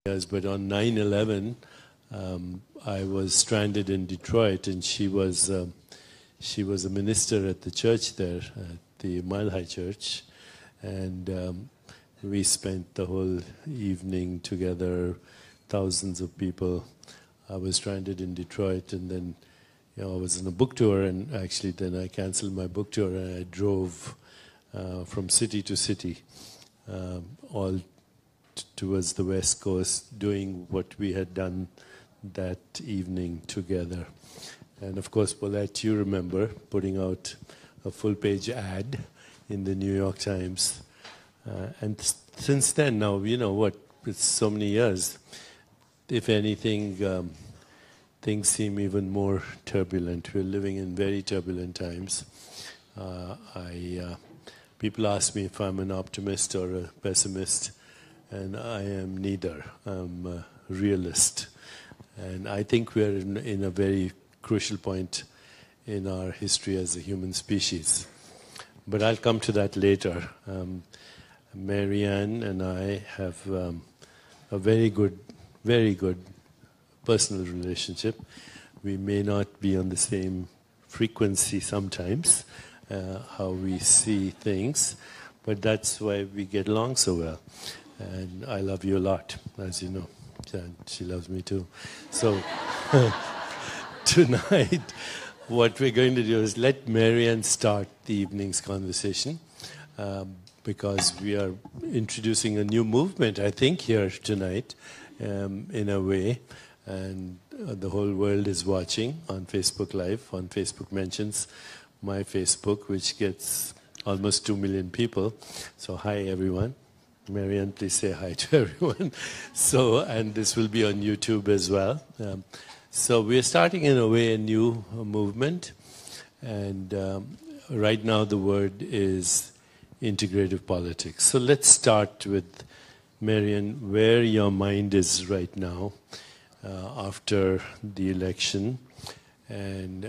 years, but on 9/11, I was stranded in Detroit, and she was a minister at the church there, at the Mile High Church, and we spent the whole evening together, thousands of people. I was stranded in Detroit, and then I was on a book tour, and actually then I canceled my book tour, and I drove from city to city, all towards the West Coast, doing what we had done that evening together. And of course, Paulette, you remember putting out a full-page ad in the New York Times. And since then, now, it's so many years. If anything, things seem even more turbulent. We're living in very turbulent times. People ask me if I'm an optimist or a pessimist, and I am neither. I'm a realist. And I think we're in a very crucial point in our history as a human species. But I'll come to that later. Marianne and I have a very good personal relationship. We may not be on the same frequency sometimes, how we see things, but that's why we get along so well. And I love you a lot, as you know. And she loves me too. So tonight, what we're going to do is let Marianne start the evening's conversation, because we are introducing a new movement, I think, here tonight, in a way. And the whole world is watching on Facebook Live, on Facebook Mentions, my Facebook, which gets almost 2 million people. So hi, everyone. Marianne, please say hi to everyone. And this will be on YouTube as well. So we're starting, in a way, a new movement. And right now the word is integrative politics. So let's start with, Marianne, where your mind is right now after the election, and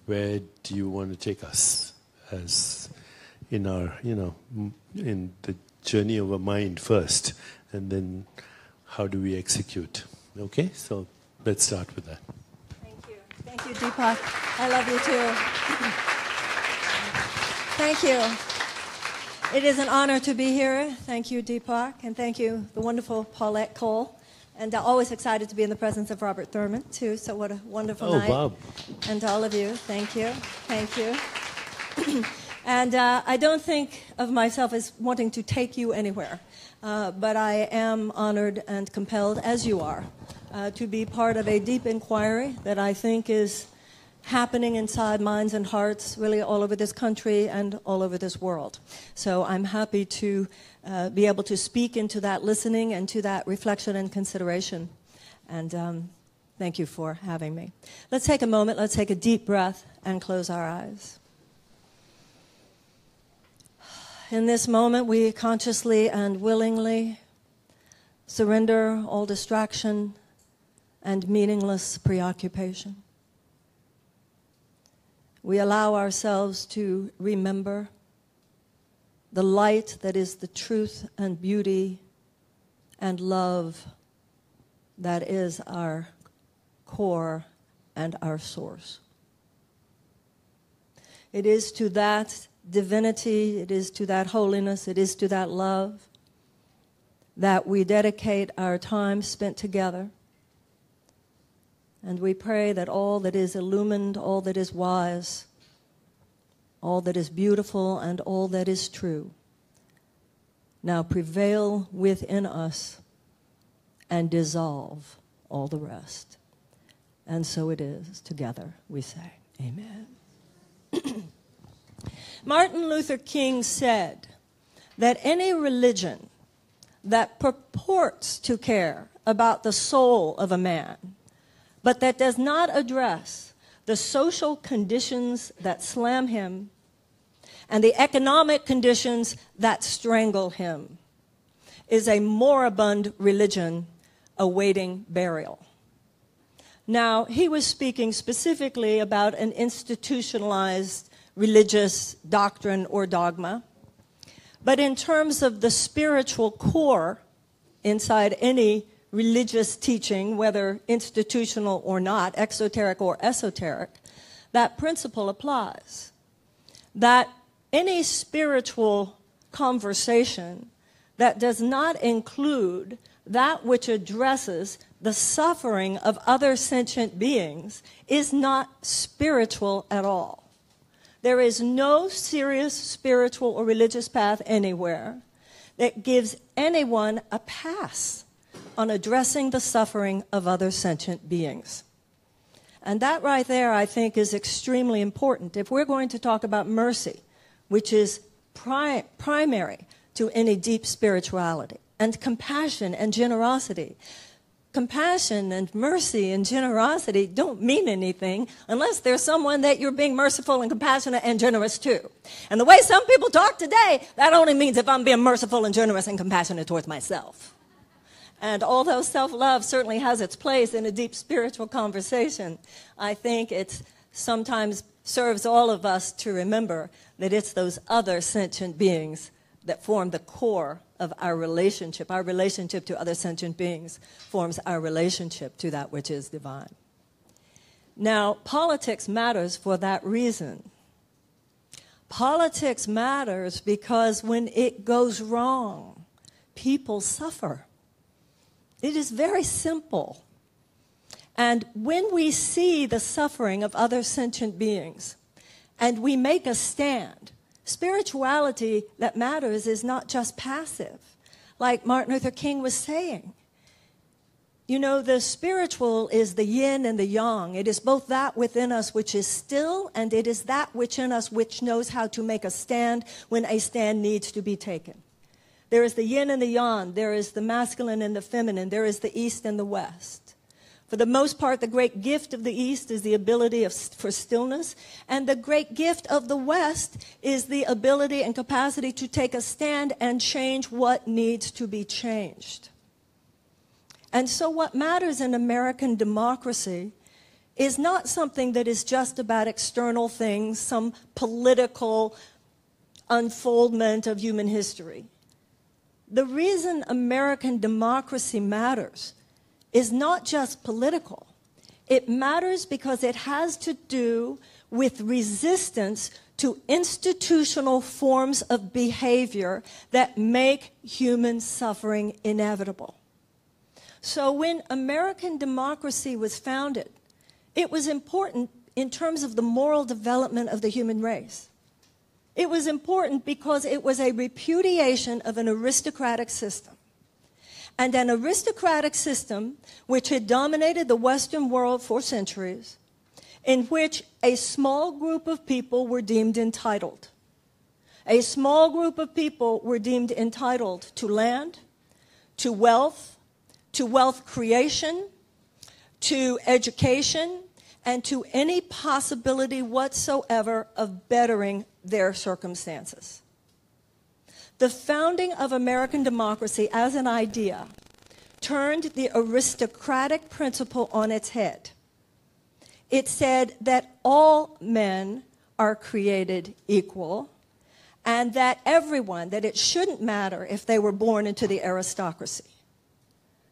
where do you want to take us as in our, in the journey of a mind first, and then how do we execute? Okay, so let's start with that. Thank you. Thank you, Deepak. I love you too. Thank you. It is an honor to be here. Thank you, Deepak, and thank you, the wonderful Paulette Cole. And always excited to be in the presence of Robert Thurman, too, so what a wonderful night. Oh, Bob. And to all of you, thank you. Thank you. And I don't think of myself as wanting to take you anywhere, but I am honored and compelled, as you are, to be part of a deep inquiry that I think is happening inside minds and hearts really all over this country and all over this world. So I'm happy to be able to speak into that listening and to that reflection and consideration. And thank you for having me. Let's take a moment, let's take a deep breath and close our eyes. In this moment, we consciously and willingly surrender all distraction and meaningless preoccupation. We allow ourselves to remember the light that is the truth and beauty and love that is our core and our source. It is to that divinity, it is to that holiness, it is to that love that we dedicate our time spent together. And we pray that all that is illumined, all that is wise, all that is beautiful, and all that is true now prevail within us and dissolve all the rest. And so it is. Together we say, amen. Martin Luther King said that any religion that purports to care about the soul of a man, but that does not address the social conditions that slam him and the economic conditions that strangle him, is a moribund religion awaiting burial. Now, he was speaking specifically about an institutionalized religious doctrine or dogma, but in terms of the spiritual core inside any religious teaching, whether institutional or not, exoteric or esoteric, that principle applies. That any spiritual conversation that does not include that which addresses the suffering of other sentient beings is not spiritual at all. There is no serious spiritual or religious path anywhere that gives anyone a pass on addressing the suffering of other sentient beings. And that right there, I think, is extremely important. If we're going to talk about mercy, which is primary to any deep spirituality, and compassion and generosity, compassion and mercy and generosity don't mean anything unless there's someone that you're being merciful and compassionate and generous to. And the way some people talk today, that only means if I'm being merciful and generous and compassionate towards myself. And although self-love certainly has its place in a deep spiritual conversation, I think it sometimes serves all of us to remember that it's those other sentient beings that form the core of our relationship. Our relationship to other sentient beings forms our relationship to that which is divine. Now, politics matters for that reason. Politics matters because when it goes wrong, people suffer. It is very simple. And when we see the suffering of other sentient beings and we make a stand, spirituality that matters is not just passive. Like Martin Luther King was saying, you know, the spiritual is the yin and the yang. It is both that within us which is still, and it is that within us which knows how to make a stand when a stand needs to be taken. There is the yin and the yang. There is the masculine and the feminine. There is the east and the west. For the most part, the great gift of the East is the ability for stillness, and the great gift of the West is the ability and capacity to take a stand and change what needs to be changed. And so what matters in American democracy is not something that is just about external things, some political unfoldment of human history. The reason American democracy matters is not just political. It matters because it has to do with resistance to institutional forms of behavior that make human suffering inevitable. So when American democracy was founded, it was important in terms of the moral development of the human race. It was important because it was a repudiation of an aristocratic system. And an aristocratic system which had dominated the Western world for centuries, in which a small group of people were deemed entitled. A small group of people were deemed entitled to land, to wealth creation, to education, and to any possibility whatsoever of bettering their circumstances. The founding of American democracy as an idea turned the aristocratic principle on its head. It said that all men are created equal, and that everyone, that it shouldn't matter if they were born into the aristocracy,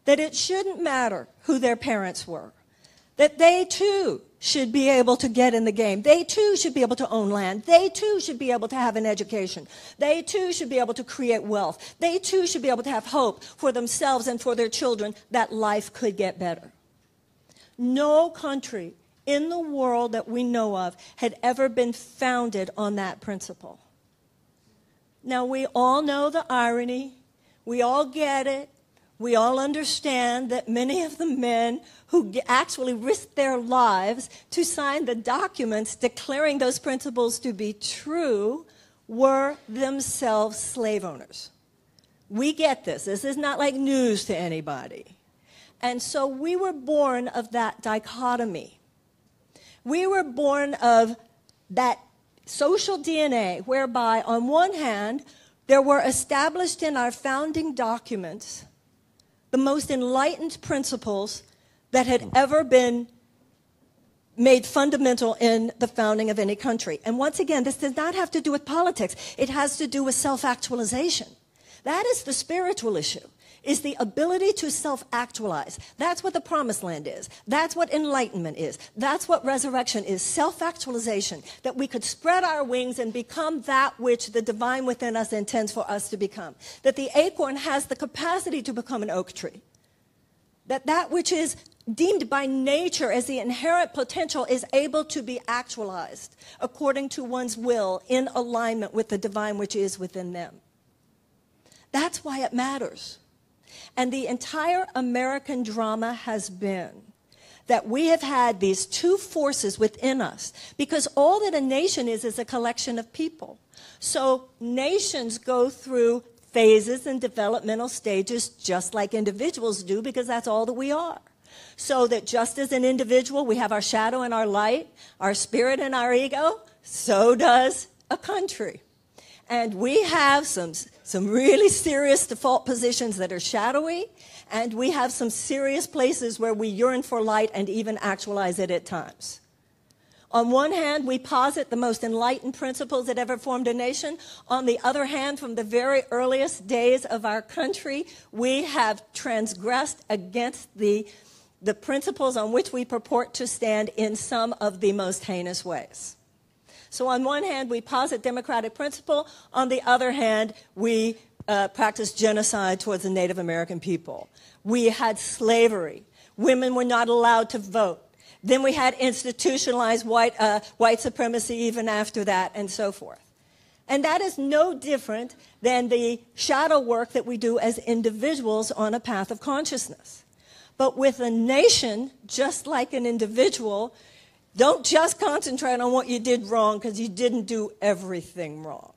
that it shouldn't matter who their parents were, that they too should be able to get in the game. They too should be able to own land. They too should be able to have an education. They too should be able to create wealth. They too should be able to have hope for themselves and for their children that life could get better. No country in the world that we know of had ever been founded on that principle. Now, we all know the irony. We all get it. We all understand that many of the men who actually risked their lives to sign the documents declaring those principles to be true were themselves slave owners. We get this. This is not like news to anybody. And so we were born of that dichotomy. We were born of that social DNA whereby, on one hand, there were established in our founding documents the most enlightened principles that had ever been made fundamental in the founding of any country. And once again, this does not have to do with politics. It has to do with self-actualization. That is the spiritual issue. is the ability to self-actualize. That's what the promised land is. That's what enlightenment is. That's what resurrection is, self-actualization, that we could spread our wings and become that which the divine within us intends for us to become. That the acorn has the capacity to become an oak tree. That which is deemed by nature as the inherent potential is able to be actualized according to one's will in alignment with the divine which is within them. That's why it matters. And the entire American drama has been that we have had these two forces within us, because all that a nation is a collection of people. So nations go through phases and developmental stages just like individuals do, because that's all that we are. So that just as an individual, we have our shadow and our light, our spirit and our ego, so does a country. And we have some really serious default positions that are shadowy, and we have some serious places where we yearn for light and even actualize it at times. On one hand, we posit the most enlightened principles that ever formed a nation. On the other hand, from the very earliest days of our country, we have transgressed against the principles on which we purport to stand in some of the most heinous ways. So on one hand, we posit democratic principle. On the other hand, we practice genocide towards the Native American people. We had slavery. Women were not allowed to vote. Then we had institutionalized white supremacy even after that, and so forth. And that is no different than the shadow work that we do as individuals on a path of consciousness. But with a nation, just like an individual, don't just concentrate on what you did wrong, because you didn't do everything wrong.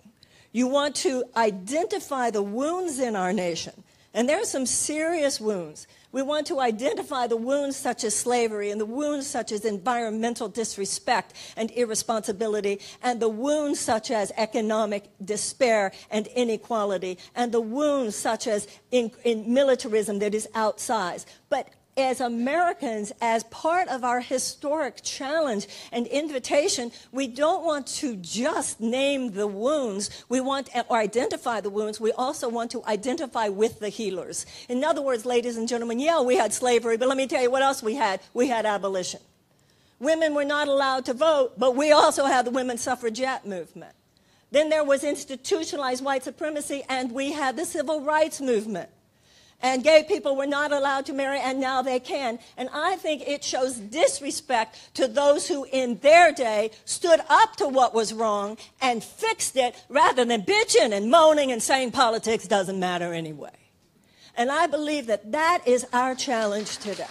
You want to identify the wounds in our nation. And there are some serious wounds. We want to identify the wounds such as slavery, and the wounds such as environmental disrespect and irresponsibility, and the wounds such as economic despair and inequality, and the wounds such as in militarism that is outsized. But as Americans, as part of our historic challenge and invitation, we don't want to just name the wounds. We want or identify the wounds. We also want to identify with the healers. In other words, ladies and gentlemen, yeah, we had slavery, but let me tell you what else we had. We had abolition. Women were not allowed to vote, but we also had the women's suffragette movement. Then there was institutionalized white supremacy, and we had the civil rights movement. And gay people were not allowed to marry, and now they can. And I think it shows disrespect to those who in their day stood up to what was wrong and fixed it, rather than bitching and moaning and saying politics doesn't matter anyway. And I believe that that is our challenge today.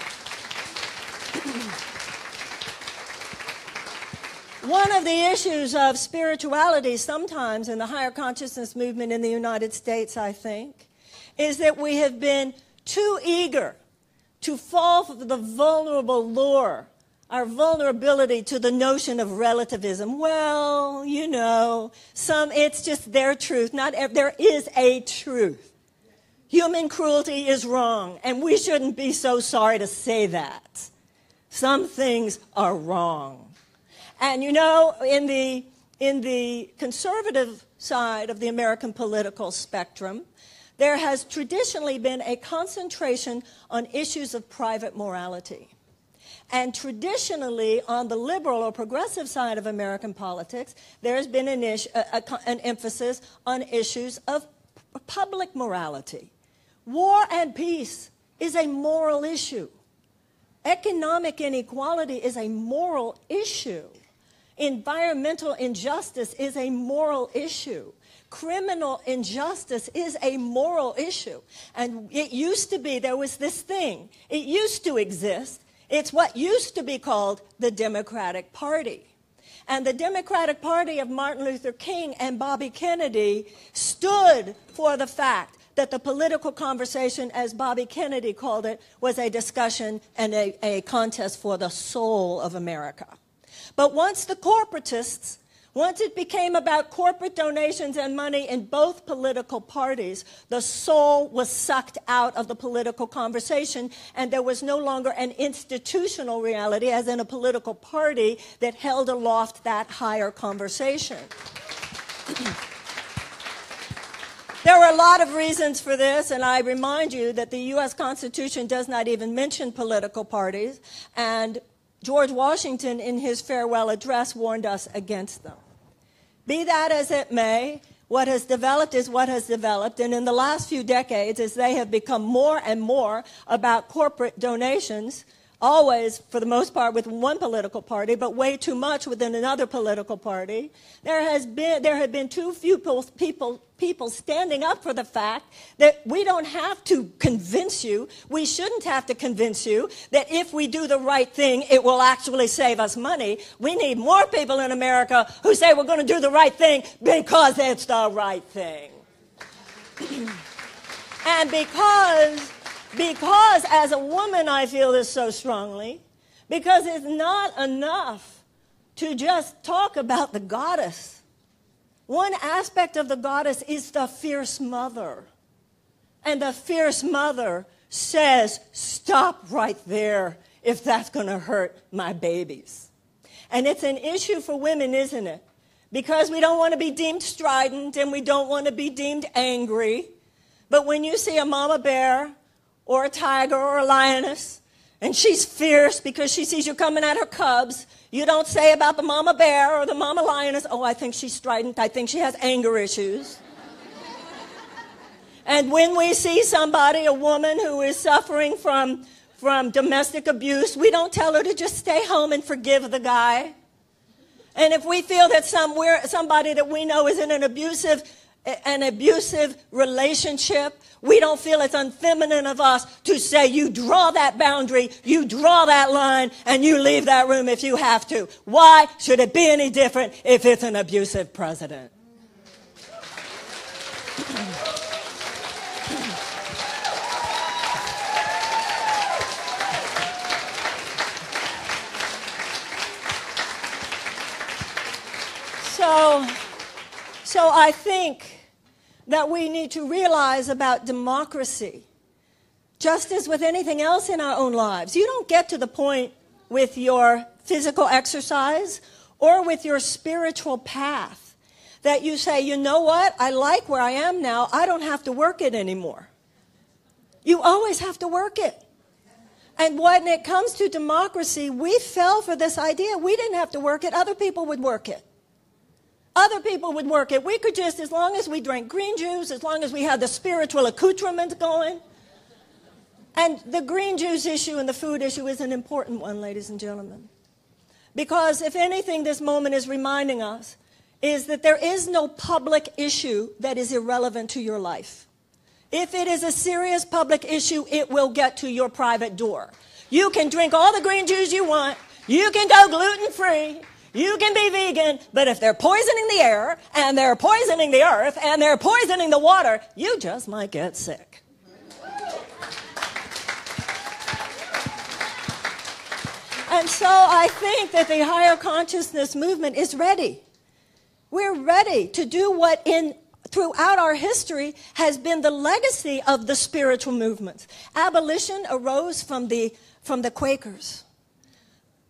One of the issues of spirituality sometimes in the higher consciousness movement in the United States, I think, is that we have been too eager to fall for the vulnerable lure, our vulnerability to the notion of relativism. Well, you know, it's just their truth. There is a truth. Human cruelty is wrong, and we shouldn't be so sorry to say that. Some things are wrong. And you know, in the conservative side of the American political spectrum, there has traditionally been a concentration on issues of private morality. And traditionally, on the liberal or progressive side of American politics, there has been an emphasis on issues of public morality. War and peace is a moral issue. Economic inequality is a moral issue. Environmental injustice is a moral issue. Criminal injustice is a moral issue. And it used to be, there was this thing. It used to exist. It's what used to be called the Democratic Party. And the Democratic Party of Martin Luther King and Bobby Kennedy stood for the fact that the political conversation, as Bobby Kennedy called it, was a discussion and a contest for the soul of America. But once it became about corporate donations and money in both political parties, the soul was sucked out of the political conversation, and there was no longer an institutional reality, as in a political party, that held aloft that higher conversation. There were a lot of reasons for this, and I remind you that the U.S. Constitution does not even mention political parties, and George Washington, in his farewell address, warned us against them. Be that as it may, what has developed is what has developed, and in the last few decades, as they have become more and more about corporate donations, always, for the most part, with one political party, but way too much within another political party, there have been too few people standing up for the fact that we don't have to convince you, we shouldn't have to convince you that if we do the right thing, it will actually save us money. We need more people in America who say we're going to do the right thing because it's the right thing. And because as a woman I feel this so strongly, because it's not enough to just talk about the goddess. One aspect of the goddess is the fierce mother. And the fierce mother says, stop right there if that's going to hurt my babies. And it's an issue for women, isn't it? Because we don't want to be deemed strident and we don't want to be deemed angry. But when you see a mama bear or a tiger or a lioness, and she's fierce because she sees you coming at her cubs, you don't say about the mama bear or the mama lioness, oh, I think she's strident, I think she has anger issues. And when we see somebody, a woman who is suffering from domestic abuse, we don't tell her to just stay home and forgive the guy. And if we feel that somebody that we know is in an abusive relationship, we don't feel it's unfeminine of us to say, you draw that boundary, you draw that line, and you leave that room if you have to. Why should it be any different if it's an abusive president? So I think that we need to realize about democracy, just as with anything else in our own lives. You don't get to the point with your physical exercise or with your spiritual path that you say, you know what, I like where I am now, I don't have to work it anymore. You always have to work it. And when it comes to democracy, we fell for this idea. We didn't have to work it, other people would work it. Other people would work it. We could just, as long as we drank green juice, as long as we had the spiritual accoutrement going. And the green juice issue and the food issue is an important one, ladies and gentlemen. Because if anything this moment is reminding us, is that there is no public issue that is irrelevant to your life. If it is a serious public issue, it will get to your private door. You can drink all the green juice you want. You can go gluten-free. You can be vegan, but if they're poisoning the air, and they're poisoning the earth, and they're poisoning the water, you just might get sick. And so I think that the higher consciousness movement is ready. We're ready to do what throughout our history has been the legacy of the spiritual movements. Abolition arose from the Quakers.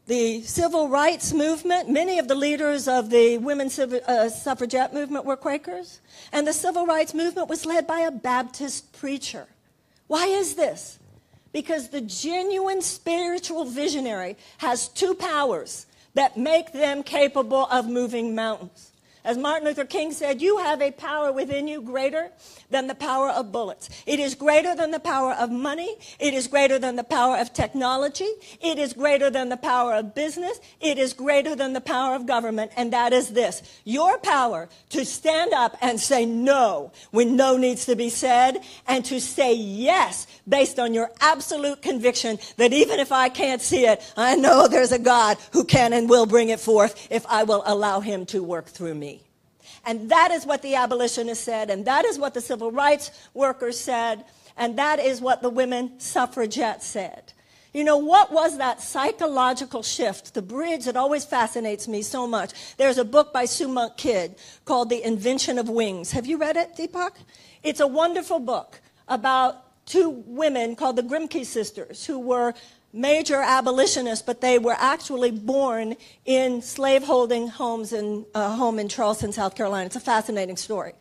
The civil rights movement, many of the leaders of the women's suffragette movement were Quakers. And the civil rights movement was led by a Baptist preacher. Why is this? Because the genuine spiritual visionary has two powers that make them capable of moving mountains. As Martin Luther King said, you have a power within you greater than the power of bullets. It is greater than the power of money. It is greater than the power of technology. It is greater than the power of business. It is greater than the power of government. And that is this: your power to stand up and say no when no needs to be said, and to say yes based on your absolute conviction that even if I can't see it, I know there's a God who can and will bring it forth if I will allow him to work through me. And that is what the abolitionists said, and that is what the civil rights workers said, and that is what the women suffragettes said. You know, what was that psychological shift, the bridge that always fascinates me so much? There's a book by Sue Monk Kidd called The Invention of Wings. Have you read it, Deepak? It's a wonderful book about two women called the Grimke sisters who were major abolitionists, but they were actually born in slaveholding homes in a home in Charleston, South Carolina. It's a fascinating story.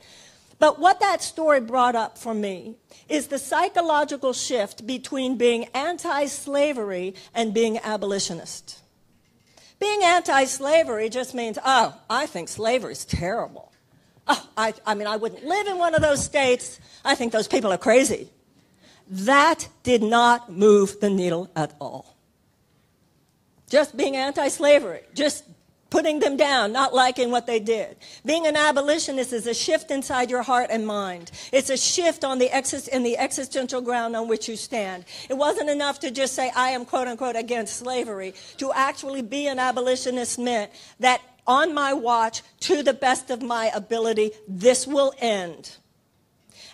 But what that story brought up for me is the psychological shift between being anti-slavery and being abolitionist. Being anti-slavery just means, oh, I think slavery is terrible. Oh, I mean, I wouldn't live in one of those states. I think those people are crazy. That did not move the needle at all. Just being anti-slavery, just putting them down, not liking what they did. Being an abolitionist is a shift inside your heart and mind. It's a shift on in the existential ground on which you stand. It wasn't enough to just say, I am, quote unquote, against slavery. To actually be an abolitionist meant that on my watch, to the best of my ability, this will end.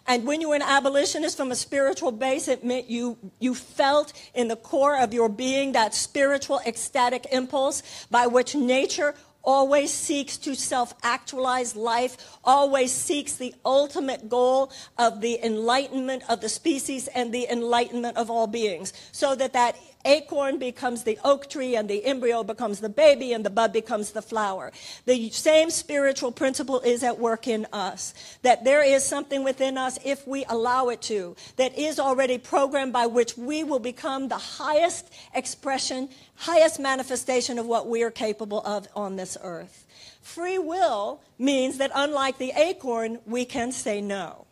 And when you were an abolitionist from a spiritual base, it meant you felt in the core of your being that spiritual ecstatic impulse by which nature always seeks to self-actualize life, always seeks the ultimate goal of the enlightenment of the species and the enlightenment of all beings, so that that acorn becomes the oak tree and the embryo becomes the baby and the bud becomes the flower. The same spiritual principle is at work in us, that there is something within us, if we allow it to, that is already programmed by which we will become the highest expression, highest manifestation of what we are capable of on this earth. Free will means that unlike the acorn, we can say no.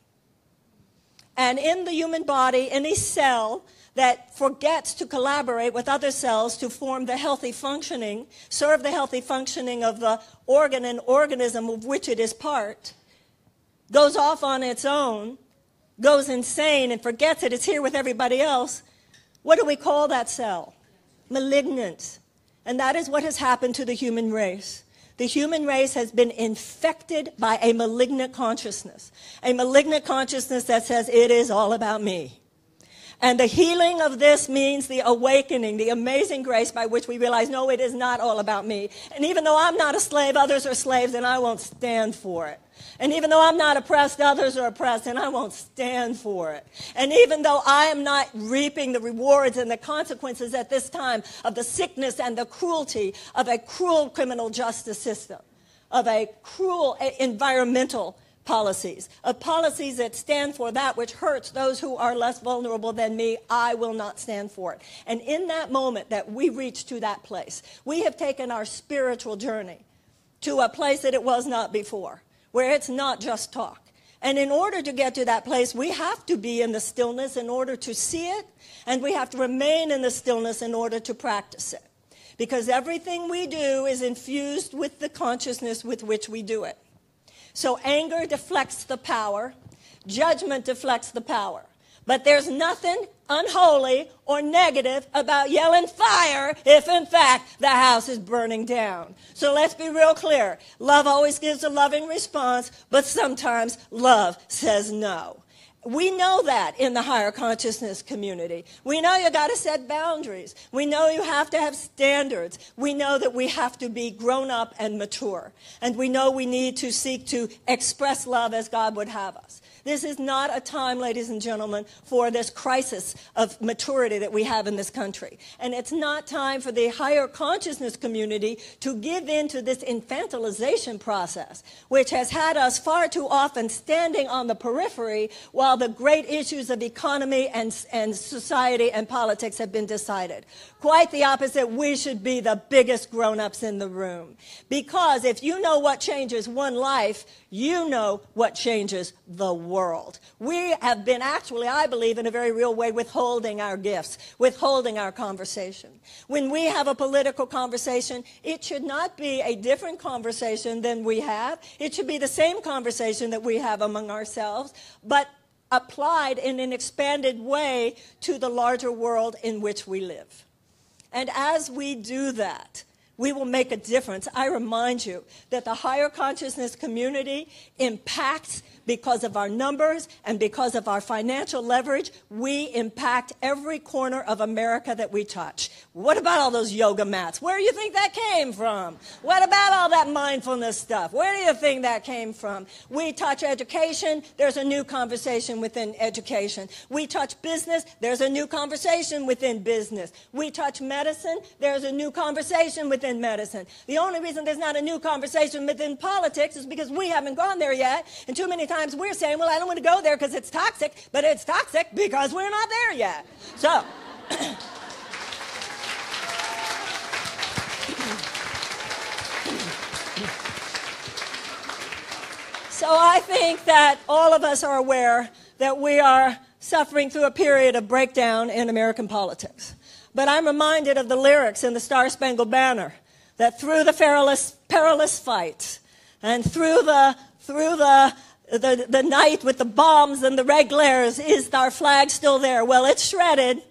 And in the human body, any cell that forgets to collaborate with other cells to form the healthy functioning, serve the healthy functioning of the organ and organism of which it is part, goes off on its own, goes insane and forgets it, it's here with everybody else, what do we call that cell? Malignant. And that is what has happened to the human race. The human race has been infected by a malignant consciousness that says it is all about me. And the healing of this means the awakening, the amazing grace by which we realize, no, it is not all about me. And even though I'm not a slave, others are slaves, and I won't stand for it. And even though I'm not oppressed, others are oppressed, and I won't stand for it. And even though I am not reaping the rewards and the consequences at this time of the sickness and the cruelty of a cruel criminal justice system, of a cruel environmental policies, of policies that stand for that which hurts those who are less vulnerable than me, I will not stand for it. And in that moment that we reach to that place, we have taken our spiritual journey to a place that it was not before, where it's not just talk. And in order to get to that place, we have to be in the stillness in order to see it, and we have to remain in the stillness in order to practice it. Because everything we do is infused with the consciousness with which we do it. So anger deflects the power, judgment deflects the power. But there's nothing unholy or negative about yelling fire if, in fact, the house is burning down. So let's be real clear. Love always gives a loving response, but sometimes love says no. We know that in the higher consciousness community. We know you got to set boundaries. We know you have to have standards. We know that we have to be grown up and mature. And we know we need to seek to express love as God would have us. This is not a time, ladies and gentlemen, for this crisis of maturity that we have in this country. And it's not time for the higher consciousness community to give in to this infantilization process, which has had us far too often standing on the periphery while the great issues of economy and society and politics have been decided. Quite the opposite. We should be the biggest grown-ups in the room. Because if you know what changes one life, you know what changes the world. We have been actually, I believe, in a very real way, withholding our gifts, withholding our conversation. When we have a political conversation, it should not be a different conversation than we have. It should be the same conversation that we have among ourselves, but applied in an expanded way to the larger world in which we live. And as we do that, we will make a difference. I remind you that the higher consciousness community impacts, because of our numbers and because of our financial leverage, we impact every corner of America that we touch. What about all those yoga mats? Where do you think that came from? What about all that mindfulness stuff? Where do you think that came from? We touch education, there's a new conversation within education. We touch business, there's a new conversation within business. We touch medicine, there's a new conversation within medicine. The only reason there's not a new conversation within politics is because we haven't gone there yet. And too many times we're saying, well, I don't want to go there because it's toxic, but it's toxic because we're not there yet. So... So I think that all of us are aware that we are suffering through a period of breakdown in American politics. But I'm reminded of the lyrics in the Star-Spangled Banner, that through the perilous fight and through the night with the bombs and the red glares, is our flag still there? Well, it's shredded.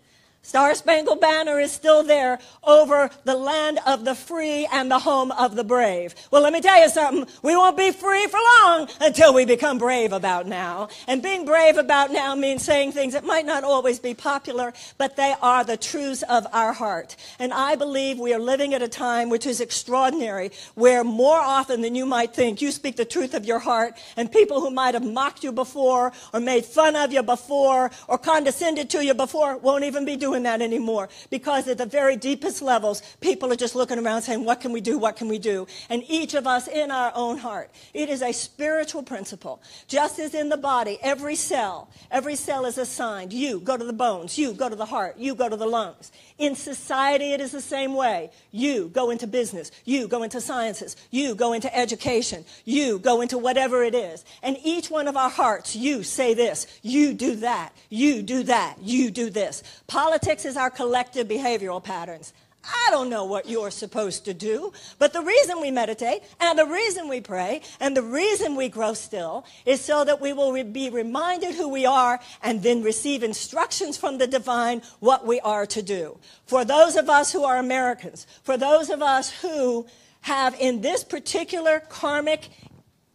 Star-Spangled Banner is still there over the land of the free and the home of the brave. Well, let me tell you something. We won't be free for long until we become brave about now. And being brave about now means saying things that might not always be popular, but they are the truths of our heart. And I believe we are living at a time which is extraordinary, where more often than you might think, you speak the truth of your heart, and people who might have mocked you before or made fun of you before or condescended to you before won't even be doing that anymore, because at the very deepest levels, people are just looking around saying, what can we do? What can we do? And each of us in our own heart. It is a spiritual principle. Just as in the body, every cell is assigned. You go to the bones. You go to the heart. You go to the lungs. In society, it is the same way. You go into business. You go into sciences. You go into education. You go into whatever it is. And each one of our hearts, you say this. You do that. You do that. You do this. Politics is our collective behavioral patterns. I don't know what you're supposed to do, but the reason we meditate and the reason we pray and the reason we grow still is so that we will be reminded who we are and then receive instructions from the divine what we are to do. For those of us who are Americans, for those of us who have in this particular karmic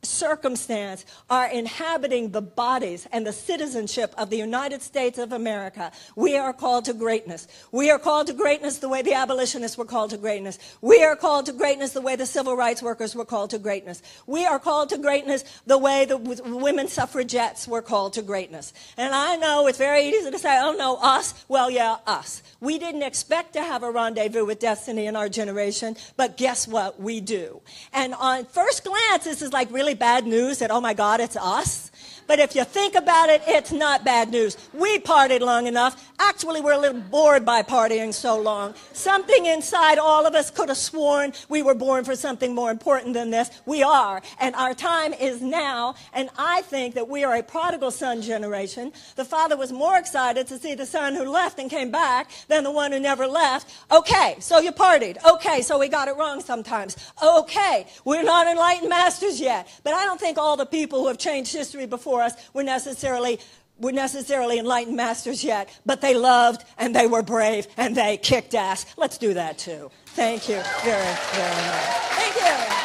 circumstance are inhabiting the bodies and the citizenship of the United States of America, we are called to greatness. We are called to greatness the way the abolitionists were called to greatness. We are called to greatness the way the civil rights workers were called to greatness. We are called to greatness the way the women suffragettes were called to greatness. And I know it's very easy to say, oh no, us. Well, yeah, us. We didn't expect to have a rendezvous with destiny in our generation, but guess what? We do. And on first glance, this is like really bad news that, oh my God, it's us. But if you think about it, it's not bad news. We partied long enough. Actually, we're a little bored by partying so long. Something inside all of us could have sworn we were born for something more important than this. We are. And our time is now. And I think that we are a prodigal son generation. The father was more excited to see the son who left and came back than the one who never left. Okay, so you partied. Okay, so we got it wrong sometimes. Okay, we're not enlightened masters yet. But I don't think all the people who have changed history before us were necessarily enlightened masters yet, but they loved and they were brave and they kicked ass. Let's do that too. Thank you very, very much. Thank you.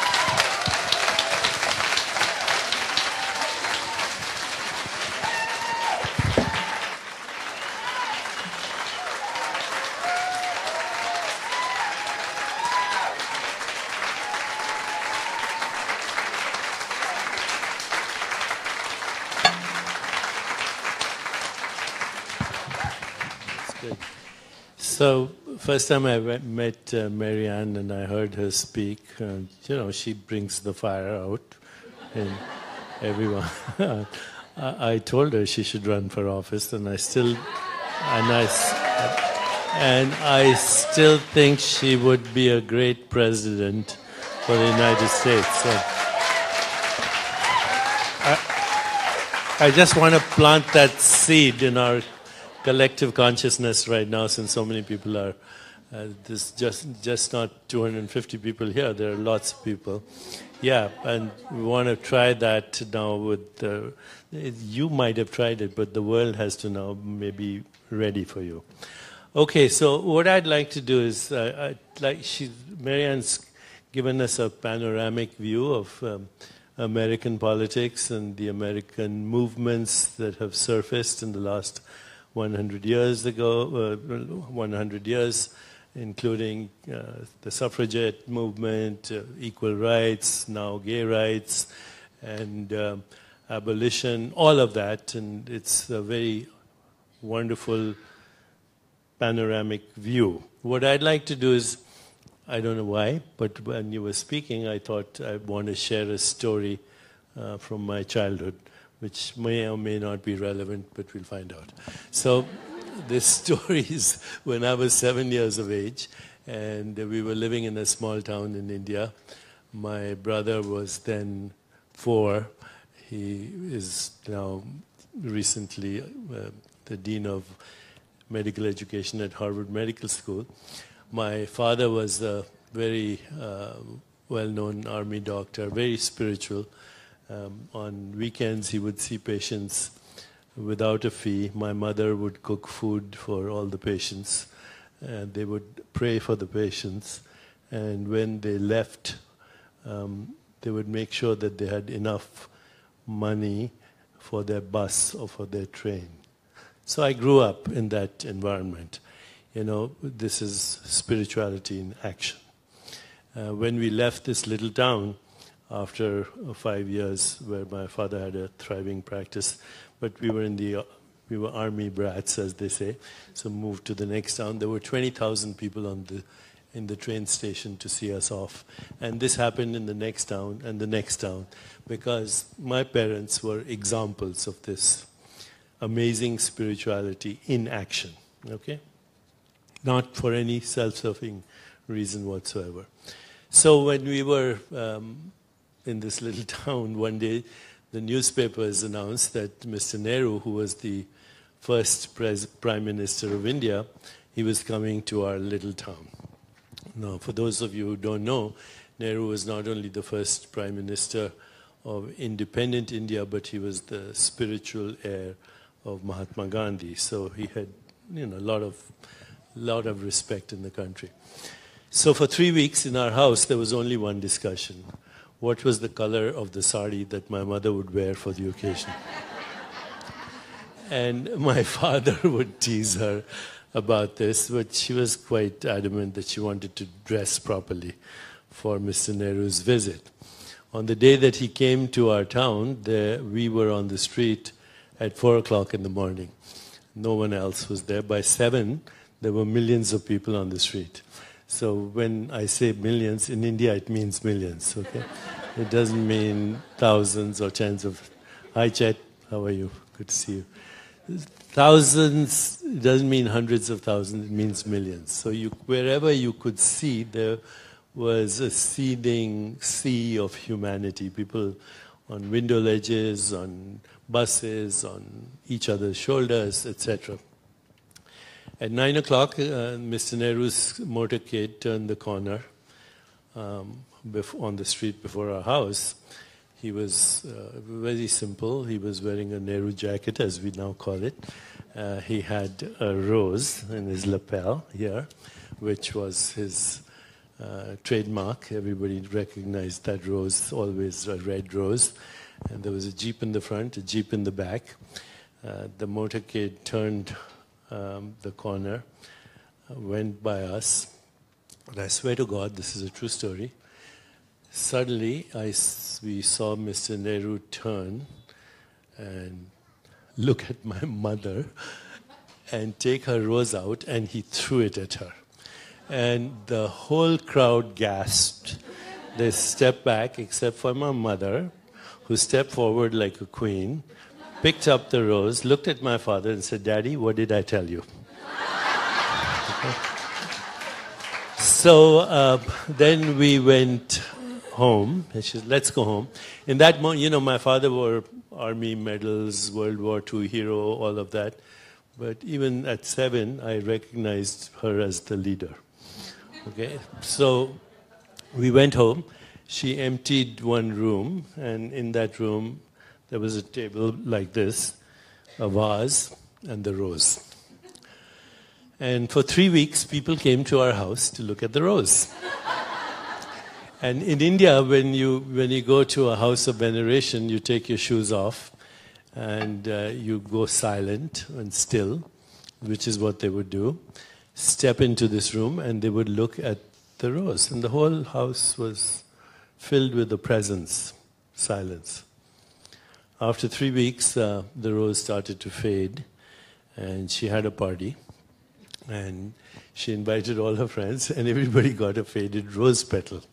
So, first time I met Marianne and I heard her speak, she brings the fire out in everyone. I told her she should run for office, and I still think she would be a great president for the United States. So, I just want to plant that seed in our collective consciousness right now, since so many people are, there's just not 250 people here, there are lots of people. Yeah, and we want to try that now with, you might have tried it, but the world has to now maybe ready for you. Okay, so what I'd like to do is, Marianne's given us a panoramic view of American politics and the American movements that have surfaced in the last 100 years, including the suffragette movement, equal rights, now gay rights, and abolition, all of that. And it's a very wonderful panoramic view. What I'd like to do is, I don't know why, but when you were speaking, I thought I'd want to share a story from my childhood, which may or may not be relevant, but we'll find out. So this story is when I was 7 years of age, and we were living in a small town in India. My brother was then 4. He is now recently the Dean of Medical Education at Harvard Medical School. My father was a very well-known army doctor, very spiritual. On weekends, he would see patients without a fee. My mother would cook food for all the patients, and they would pray for the patients. And when they left, they would make sure that they had enough money for their bus or for their train. So I grew up in that environment. You know, this is spirituality in action. When we left this little town, after 5 years where my father had a thriving practice, but we were army brats, as they say, so moved to the next town. There were 20,000 people in the train station to see us off. And this happened in the next town and the next town, because my parents were examples of this amazing spirituality in action, okay? Not for any self-serving reason whatsoever. So when we were in this little town, one day the newspapers announced that Mr. Nehru, who was the first Prime Minister of India, he was coming to our little town. Now, for those of you who don't know, Nehru was not only the first Prime Minister of independent India, but he was the spiritual heir of Mahatma Gandhi. So he had, you know, a lot of respect in the country. So for 3 weeks in our house, there was only one discussion. What was the color of the sari that my mother would wear for the occasion? And my father would tease her about this, but she was quite adamant that she wanted to dress properly for Mr. Nehru's visit. On the day that he came to our town, we were on the street at 4 o'clock in the morning. No one else was there. By 7, there were millions of people on the street. So when I say millions, in India it means millions, okay? It doesn't mean thousands or tens of... Hi, Chet. How are you? Good to see you. Thousands, it doesn't mean hundreds of thousands, it means millions. So wherever you could see, there was a seething sea of humanity. People on window ledges, on buses, on each other's shoulders, etc. At 9 o'clock, Mr. Nehru's motorcade turned the corner on the street before our house. He was very simple. He was wearing a Nehru jacket, as we now call it. He had a rose in his lapel here, which was his trademark. Everybody recognized that rose, always a red rose. And there was a jeep in the front, a jeep in the back. The motorcade turned the corner, went by us. And I swear to God, this is a true story. Suddenly, we saw Mr. Nehru turn and look at my mother and take her rose out, and he threw it at her. And the whole crowd gasped. They stepped back, except for my mother, who stepped forward like a queen, picked up the rose, looked at my father and said, "Daddy, what did I tell you?" Okay. So then we went home. And she said, "Let's go home." In that moment, you know, my father wore army medals, World War II hero, all of that. But even at 7, I recognized her as the leader. Okay, so we went home. She emptied one room, and in that room, there was a table like this, a vase, and the rose. And for 3 weeks, people came to our house to look at the rose. And in India, when you go to a house of veneration, you take your shoes off, and you go silent and still, which is what they would do. step into this room and they would look at the rose. And the whole house was filled with the presence, silence. After 3 weeks, the rose started to fade, and she had a party. And she invited all her friends, and everybody got a faded rose petal.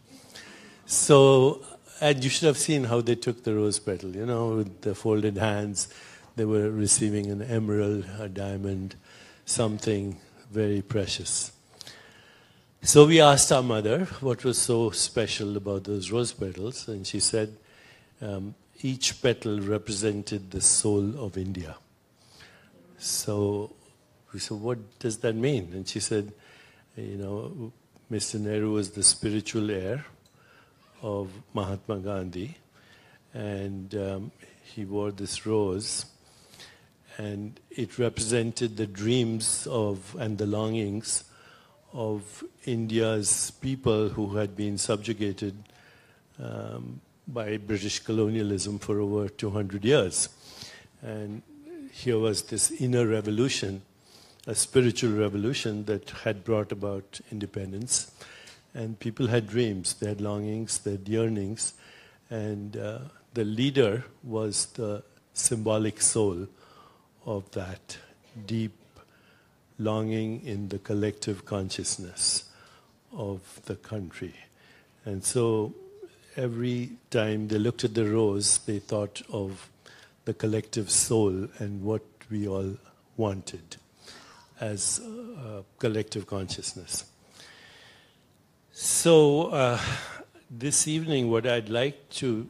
So, and you should have seen how they took the rose petal, you know, with the folded hands. They were receiving an emerald, a diamond, something very precious. So we asked our mother what was so special about those rose petals, and she said each petal represented the soul of India. So we said, what does that mean? And she said, you know, Mr. Nehru was the spiritual heir of Mahatma Gandhi, and he wore this rose, and it represented the dreams of and the longings of India's people who had been subjugated by British colonialism for over 200 years. And here was this inner revolution, a spiritual revolution that had brought about independence. And people had dreams, they had longings, they had yearnings. And the leader was the symbolic soul of that deep longing in the collective consciousness of the country. And so every time they looked at the rose, they thought of the collective soul and what we all wanted as collective consciousness. So this evening, what I'd like to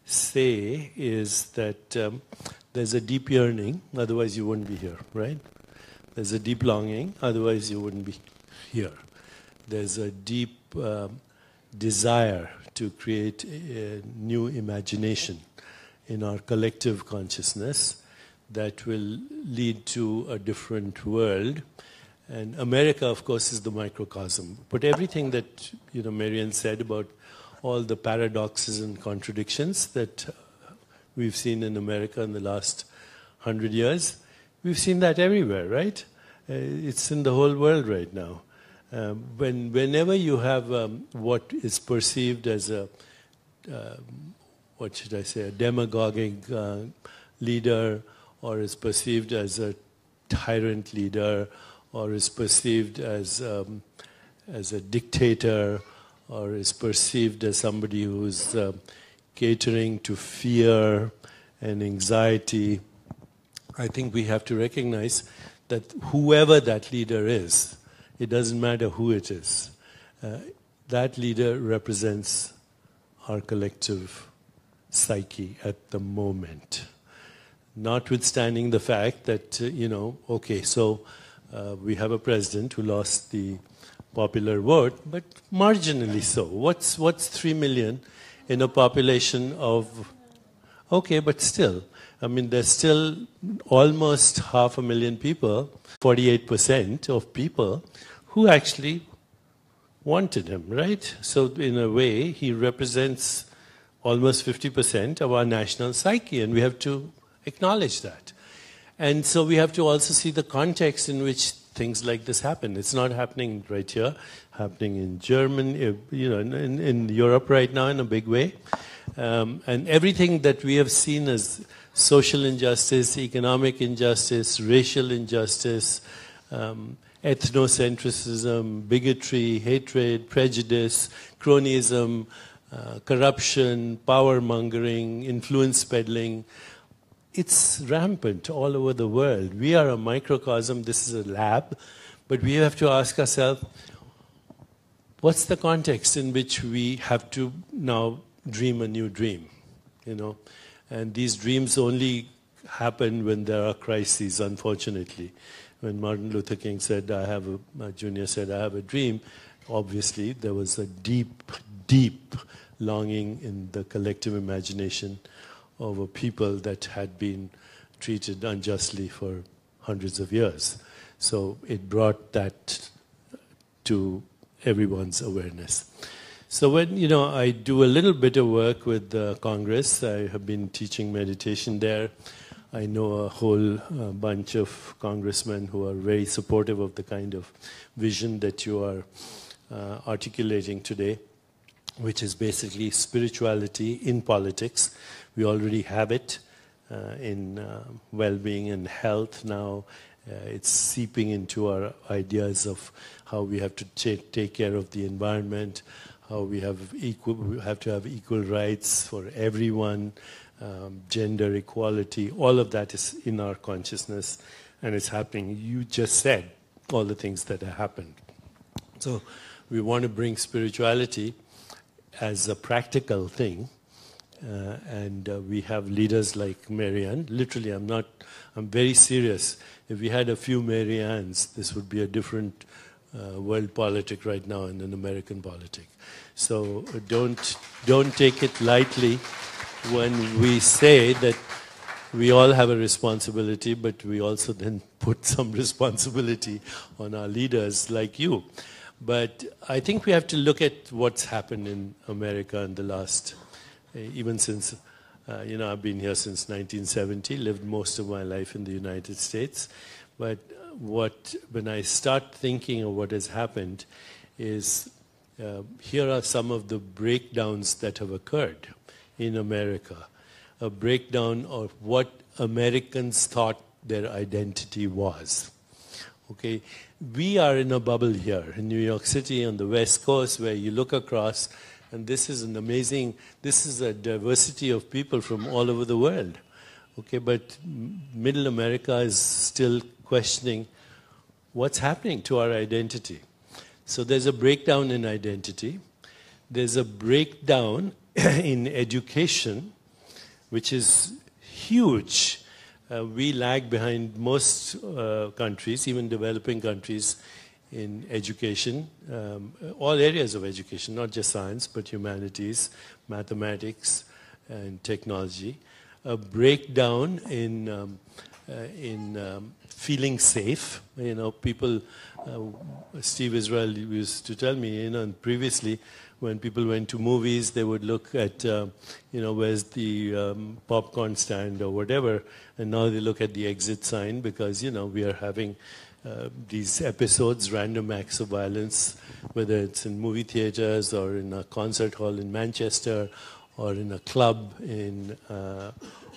say is that there's a deep yearning, otherwise you wouldn't be here, right? There's a deep longing, otherwise you wouldn't be here. There's a deep desire to create a new imagination in our collective consciousness that will lead to a different world. And America, of course, is the microcosm. But everything that Marianne said about all the paradoxes and contradictions that we've seen in America in the last 100 years, we've seen that everywhere, right? It's in the whole world right now. Whenever you have what is perceived as a, what should I say, a demagogic leader, or is perceived as a tyrant leader, or is perceived as a dictator, or is perceived as somebody who's catering to fear and anxiety, I think we have to recognize that whoever that leader is, it doesn't matter who it is, that leader represents our collective psyche at the moment. Notwithstanding the fact that, okay, so we have a president who lost the popular vote, but marginally so. What's 3 million in a population of... Okay, but still, I mean, there's still almost 500,000 people, 48% of people, who actually wanted him, right? So in a way, he represents almost 50% of our national psyche, and we have to acknowledge that. And so we have to also see the context in which things like this happen. It's not happening right here, happening in Germany, in Europe right now in a big way. And everything that we have seen as social injustice, economic injustice, racial injustice, ethnocentrism, bigotry, hatred, prejudice, cronyism, corruption, power-mongering, influence peddling, it's rampant all over the world. We are a microcosm, this is a lab, but we have to ask ourselves, what's the context in which we have to now dream a new dream? And these dreams only happen when there are crises, unfortunately. When Martin Luther King said, Jr. said, I have a dream, obviously there was a deep, deep longing in the collective imagination of a people that had been treated unjustly for hundreds of years. So it brought that to everyone's awareness. So when, I do a little bit of work with Congress, I have been teaching meditation there. I know a whole bunch of congressmen who are very supportive of the kind of vision that you are articulating today, which is basically spirituality in politics. We already have it in well-being and health now. It's seeping into our ideas of how we have to take care of the environment, how we have to have equal rights for everyone, gender equality. All of that is in our consciousness, and it's happening. You just said all the things that have happened. So we want to bring spirituality as a practical thing, and we have leaders like Marianne. Literally, I'm very serious. If we had a few Mariannes, this would be a different world politic right now and an American politic. So don't take it lightly when we say that we all have a responsibility, but we also then put some responsibility on our leaders like you. But I think we have to look at what's happened in America in the last, even since, I've been here since 1970, lived most of my life in the United States. But when I start thinking of what has happened is, here are some of the breakdowns that have occurred in America. A breakdown of what Americans thought their identity was. Okay, we are in a bubble here in New York City on the West Coast where you look across, and this is a diversity of people from all over the world. Okay, but Middle America is still questioning what's happening to our identity. So there's a breakdown in identity. There's a breakdown in education, which is huge. We lag behind most countries, even developing countries, in education, all areas of education, not just science, but humanities, mathematics, and technology. A breakdown in feeling safe. People, Steve Israel used to tell me, and previously, when people went to movies, they would look at, where's the popcorn stand or whatever, and now they look at the exit sign because, we are having these episodes, random acts of violence, whether it's in movie theaters or in a concert hall in Manchester or in a club in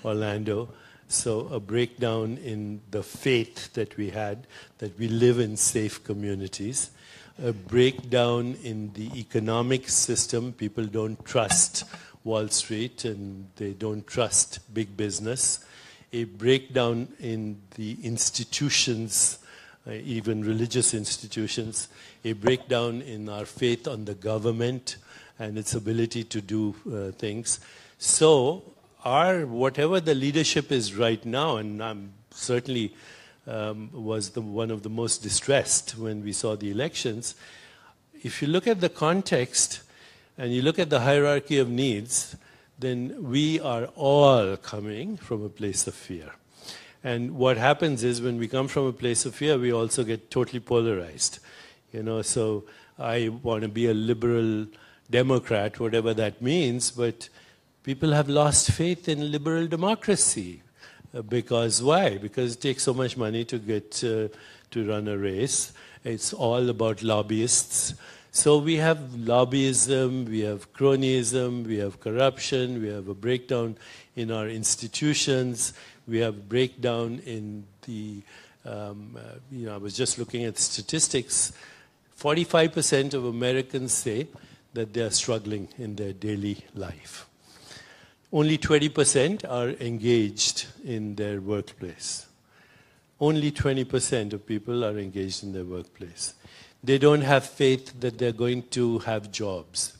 Orlando. So a breakdown in the faith that we had, that we live in safe communities. A breakdown in the economic system. People don't trust Wall Street and they don't trust big business. A breakdown in the institutions, even religious institutions. A breakdown in our faith on the government and its ability to do things. So whatever the leadership is right now, and I'm certainly was one of the most distressed when we saw the elections. If you look at the context and you look at the hierarchy of needs, then we are all coming from a place of fear. And what happens is when we come from a place of fear, we also get totally polarized. So I want to be a liberal Democrat, whatever that means, but people have lost faith in liberal democracy. Because why? Because it takes so much money to get to run a race. It's all about lobbyists. So we have lobbyism, we have cronyism, we have corruption, we have a breakdown in our institutions, we have breakdown in the, I was just looking at statistics. 45% of Americans say that they are struggling in their daily life. Only 20% are engaged in their workplace. Only 20% of people are engaged in their workplace. They don't have faith that they're going to have jobs.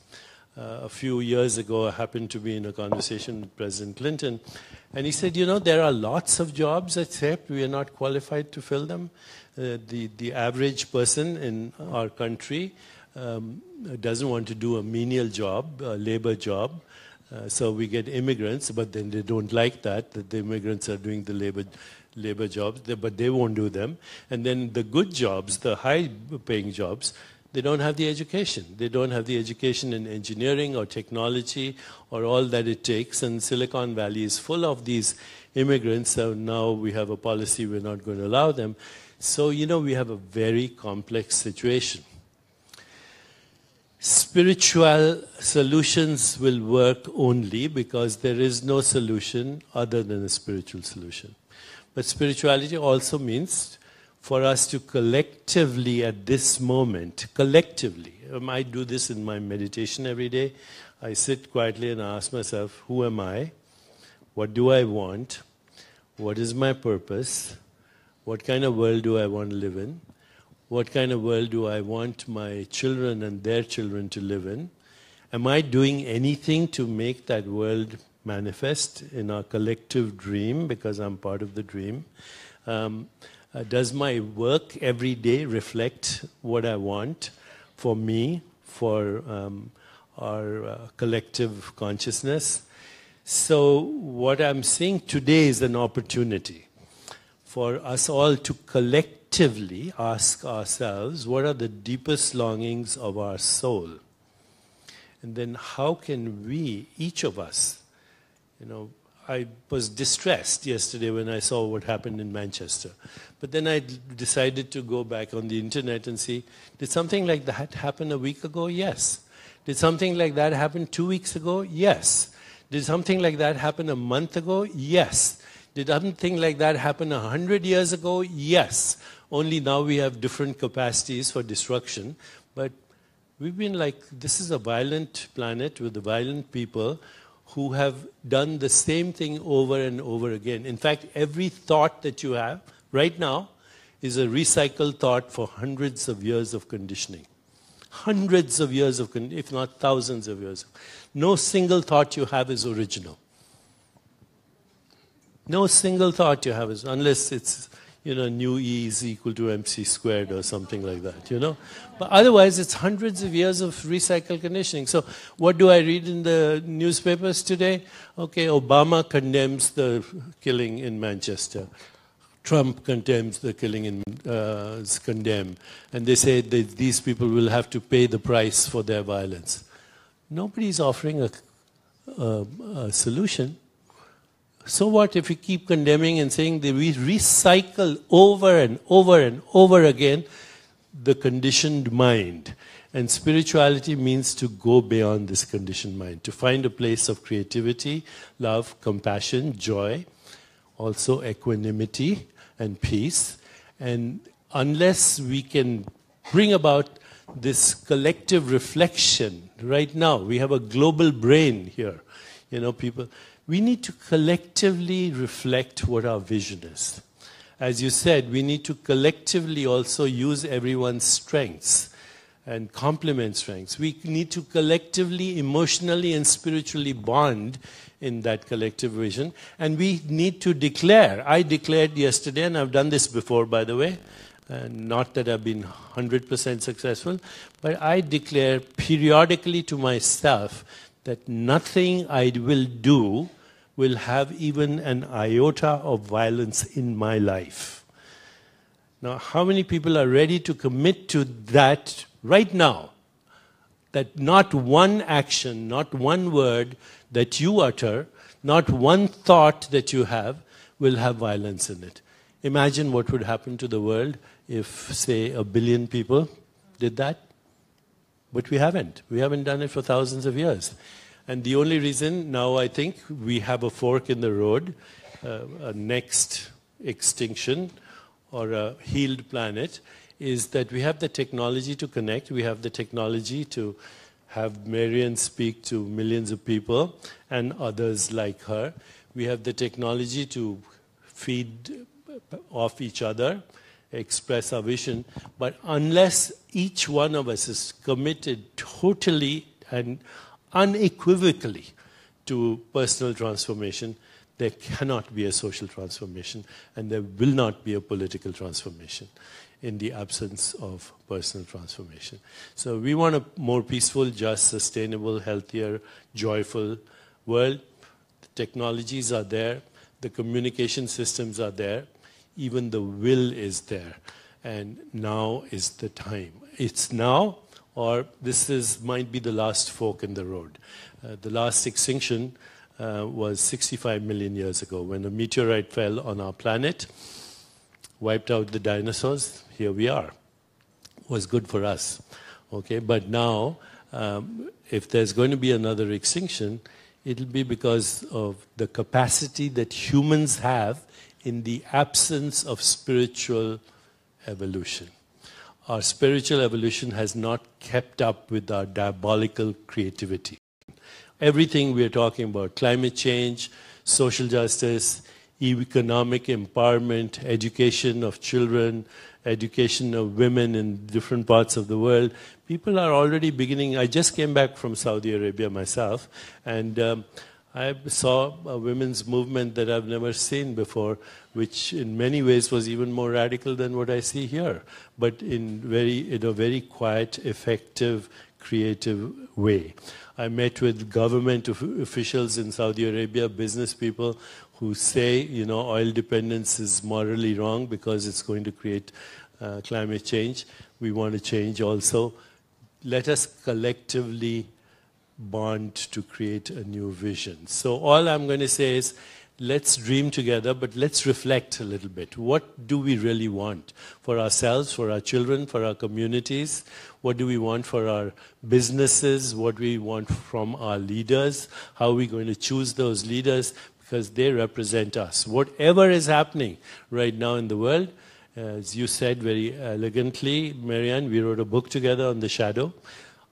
A few years ago, I happened to be in a conversation with President Clinton, and he said, there are lots of jobs, except we are not qualified to fill them. The average person in our country doesn't want to do a menial job, a labor job. So we get immigrants, but then they don't like that the immigrants are doing the labor jobs, but they won't do them. And then the good jobs, the high-paying jobs, They don't have the education. They don't have the education in engineering or technology or all that it takes. And Silicon Valley is full of these immigrants. So now we have a policy we're not going to allow them. So, we have a very complex situation. Spiritual solutions will work only because there is no solution other than a spiritual solution. But spirituality also means for us to collectively at this moment, collectively, I do this in my meditation every day. I sit quietly and ask myself, who am I? What do I want? What is my purpose? What kind of world do I want to live in? What kind of world do I want my children and their children to live in? Am I doing anything to make that world manifest in our collective dream, because I'm part of the dream? Does my work every day reflect what I want for me, for our collective consciousness? So what I'm seeing today is an opportunity for us all to collectively ask ourselves, what are the deepest longings of our soul? And then how can we, each of us, I was distressed yesterday when I saw what happened in Manchester. But then I decided to go back on the internet and see, did something like that happen a week ago? Yes. Did something like that happen 2 weeks ago? Yes. Did something like that happen a month ago? Yes. Did something like that happen 100 years ago? Yes. Only now we have different capacities for destruction. But we've been like, this is a violent planet with violent people who have done the same thing over and over again. In fact, every thought that you have right now is a recycled thought for hundreds of years of conditioning. Hundreds of years of, if not thousands of years. No single thought you have is original. No single thought you have is, unless it's, nu E is equal to MC squared or something like that, But otherwise, it's hundreds of years of recycled conditioning. So what do I read in the newspapers today? Okay, Obama condemns the killing in Manchester. Trump condemns the killing in, and they say that these people will have to pay the price for their violence. Nobody's offering a solution. So what if we keep condemning and saying that we recycle over and over and over again the conditioned mind? And spirituality means to go beyond this conditioned mind, to find a place of creativity, love, compassion, joy, also equanimity and peace. And unless we can bring about this collective reflection right now, we have a global brain here, people. We need to collectively reflect what our vision is. As you said, we need to collectively also use everyone's strengths and complement strengths. We need to collectively, emotionally, and spiritually bond in that collective vision. And we need to declare. I declared yesterday, and I've done this before, by the way, and not that I've been 100% successful, but I declare periodically to myself that nothing I will do will have even an iota of violence in my life. Now, how many people are ready to commit to that right now? That not one action, not one word that you utter, not one thought that you have will have violence in it. Imagine what would happen to the world if, say, 1 billion people did that. But we haven't. We haven't done it for thousands of years. And the only reason now I think we have a fork in the road, a next extinction or a healed planet, is that we have the technology to connect. We have the technology to have Marianne speak to millions of people and others like her. We have the technology to feed off each other, express our vision. But unless each one of us is committed totally and unequivocally to personal transformation, there cannot be a social transformation, and there will not be a political transformation in the absence of personal transformation. So we want a more peaceful, just, sustainable, healthier, joyful world. The technologies are there. The communication systems are there. Even the will is there. And now is the time. it's now, or might be the last fork in the road. The last extinction was 65 million years ago when a meteorite fell on our planet, wiped out the dinosaurs. Here we are. Was good for us. Okay, but now, if there's going to be another extinction, it'll be because of the capacity that humans have in the absence of spiritual evolution. Our spiritual evolution has not kept up with our diabolical creativity. Everything we're talking about, climate change, social justice, economic empowerment, education of children, education of women in different parts of the world, people are already beginning. I just came back from Saudi Arabia myself, and I saw a women's movement that I've never seen before, which in many ways was even more radical than what I see here, but in a very quiet, effective, creative way. I met with government officials in Saudi Arabia, business people who say, oil dependence is morally wrong because it's going to create climate change. We want to change also. Let us collectively bond to create a new vision. So all I'm going to say is, let's dream together, but let's reflect a little bit. What do we really want for ourselves, for our children, for our communities? What do we want for our businesses? What do we want from our leaders? How are we going to choose those leaders? Because they represent us. Whatever is happening right now in the world, as you said very elegantly, Marianne, we wrote a book together on the shadow.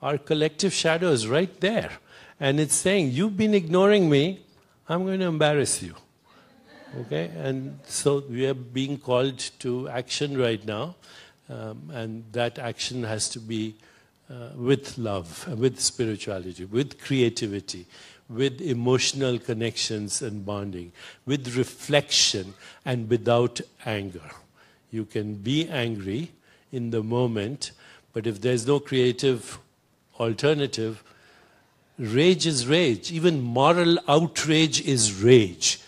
Our collective shadow is right there. And it's saying, you've been ignoring me, I'm going to embarrass you. Okay? And so we are being called to action right now. And that action has to be with love, with spirituality, with creativity, with emotional connections and bonding, with reflection and without anger. You can be angry in the moment, but if there's no creative alternative, rage is rage. Even moral outrage is rage.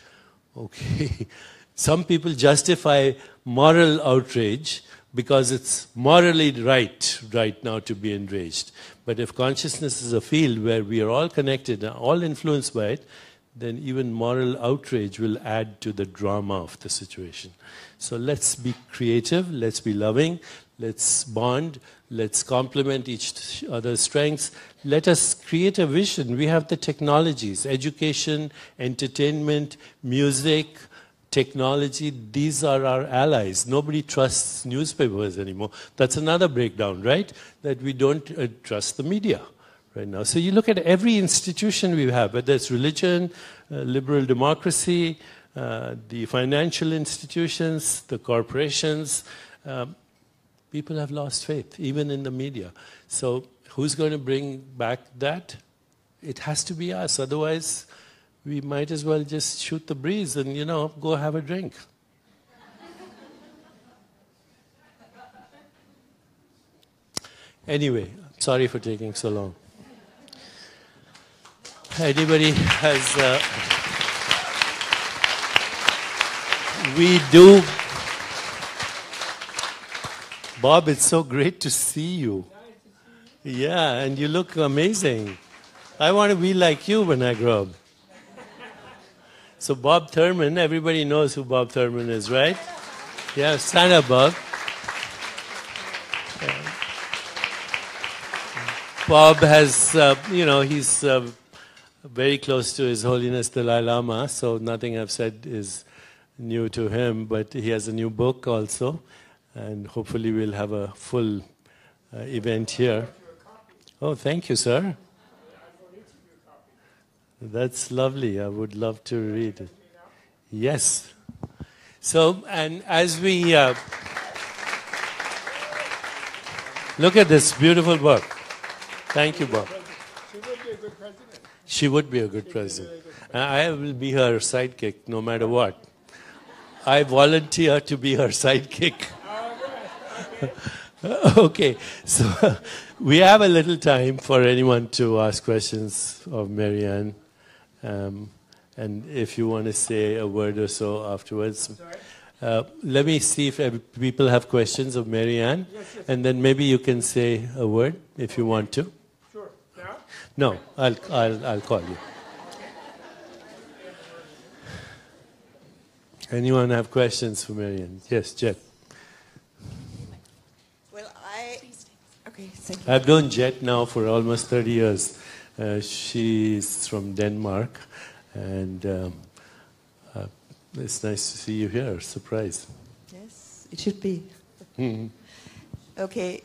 Okay? Some people justify moral outrage because it's morally right now to be enraged. But if consciousness is a field where we are all connected and all influenced by it, then even moral outrage will add to the drama of the situation. So let's be creative, let's be loving, let's bond, let's complement each other's strengths. Let us create a vision. We have the technologies, education, entertainment, music, technology. These are our allies. Nobody trusts newspapers anymore. That's another breakdown, right? That we don't trust the media right now. So you look at every institution we have, whether it's religion, liberal democracy, the financial institutions, the corporations, people have lost faith, even in the media. So who's going to bring back that? It has to be us. Otherwise, we might as well just shoot the breeze and, go have a drink. Anyway, sorry for taking so long. Anybody has... we do... Bob, it's so great to see you. Yeah, and you look amazing. I want to be like you when I grow up. So Bob Thurman, everybody knows who Bob Thurman is, right? Yeah, stand up, Bob. Bob has, he's very close to His Holiness Dalai Lama, so nothing I've said is new to him, but he has a new book also, and hopefully we'll have a full event here. Oh, thank you, sir. That's lovely. I would love to read it. Yes. So, and as we look at this beautiful book. Thank you, Bob. She would be a good president. She would be a good president. I will be her sidekick no matter what. I volunteer to be her sidekick. Okay, so we have a little time for anyone to ask questions of Marianne. And if you want to say a word or so afterwards. Let me see if people have questions of Marianne, and then maybe you can say a word if you want to. Sure. Now? No, I'll call you. Anyone have questions for Marianne? Yes, Jet. Well, okay, thank you. I've known Jet now for almost 30 years. She's from Denmark, and it's nice to see you here. Surprise. Yes, it should be. Okay,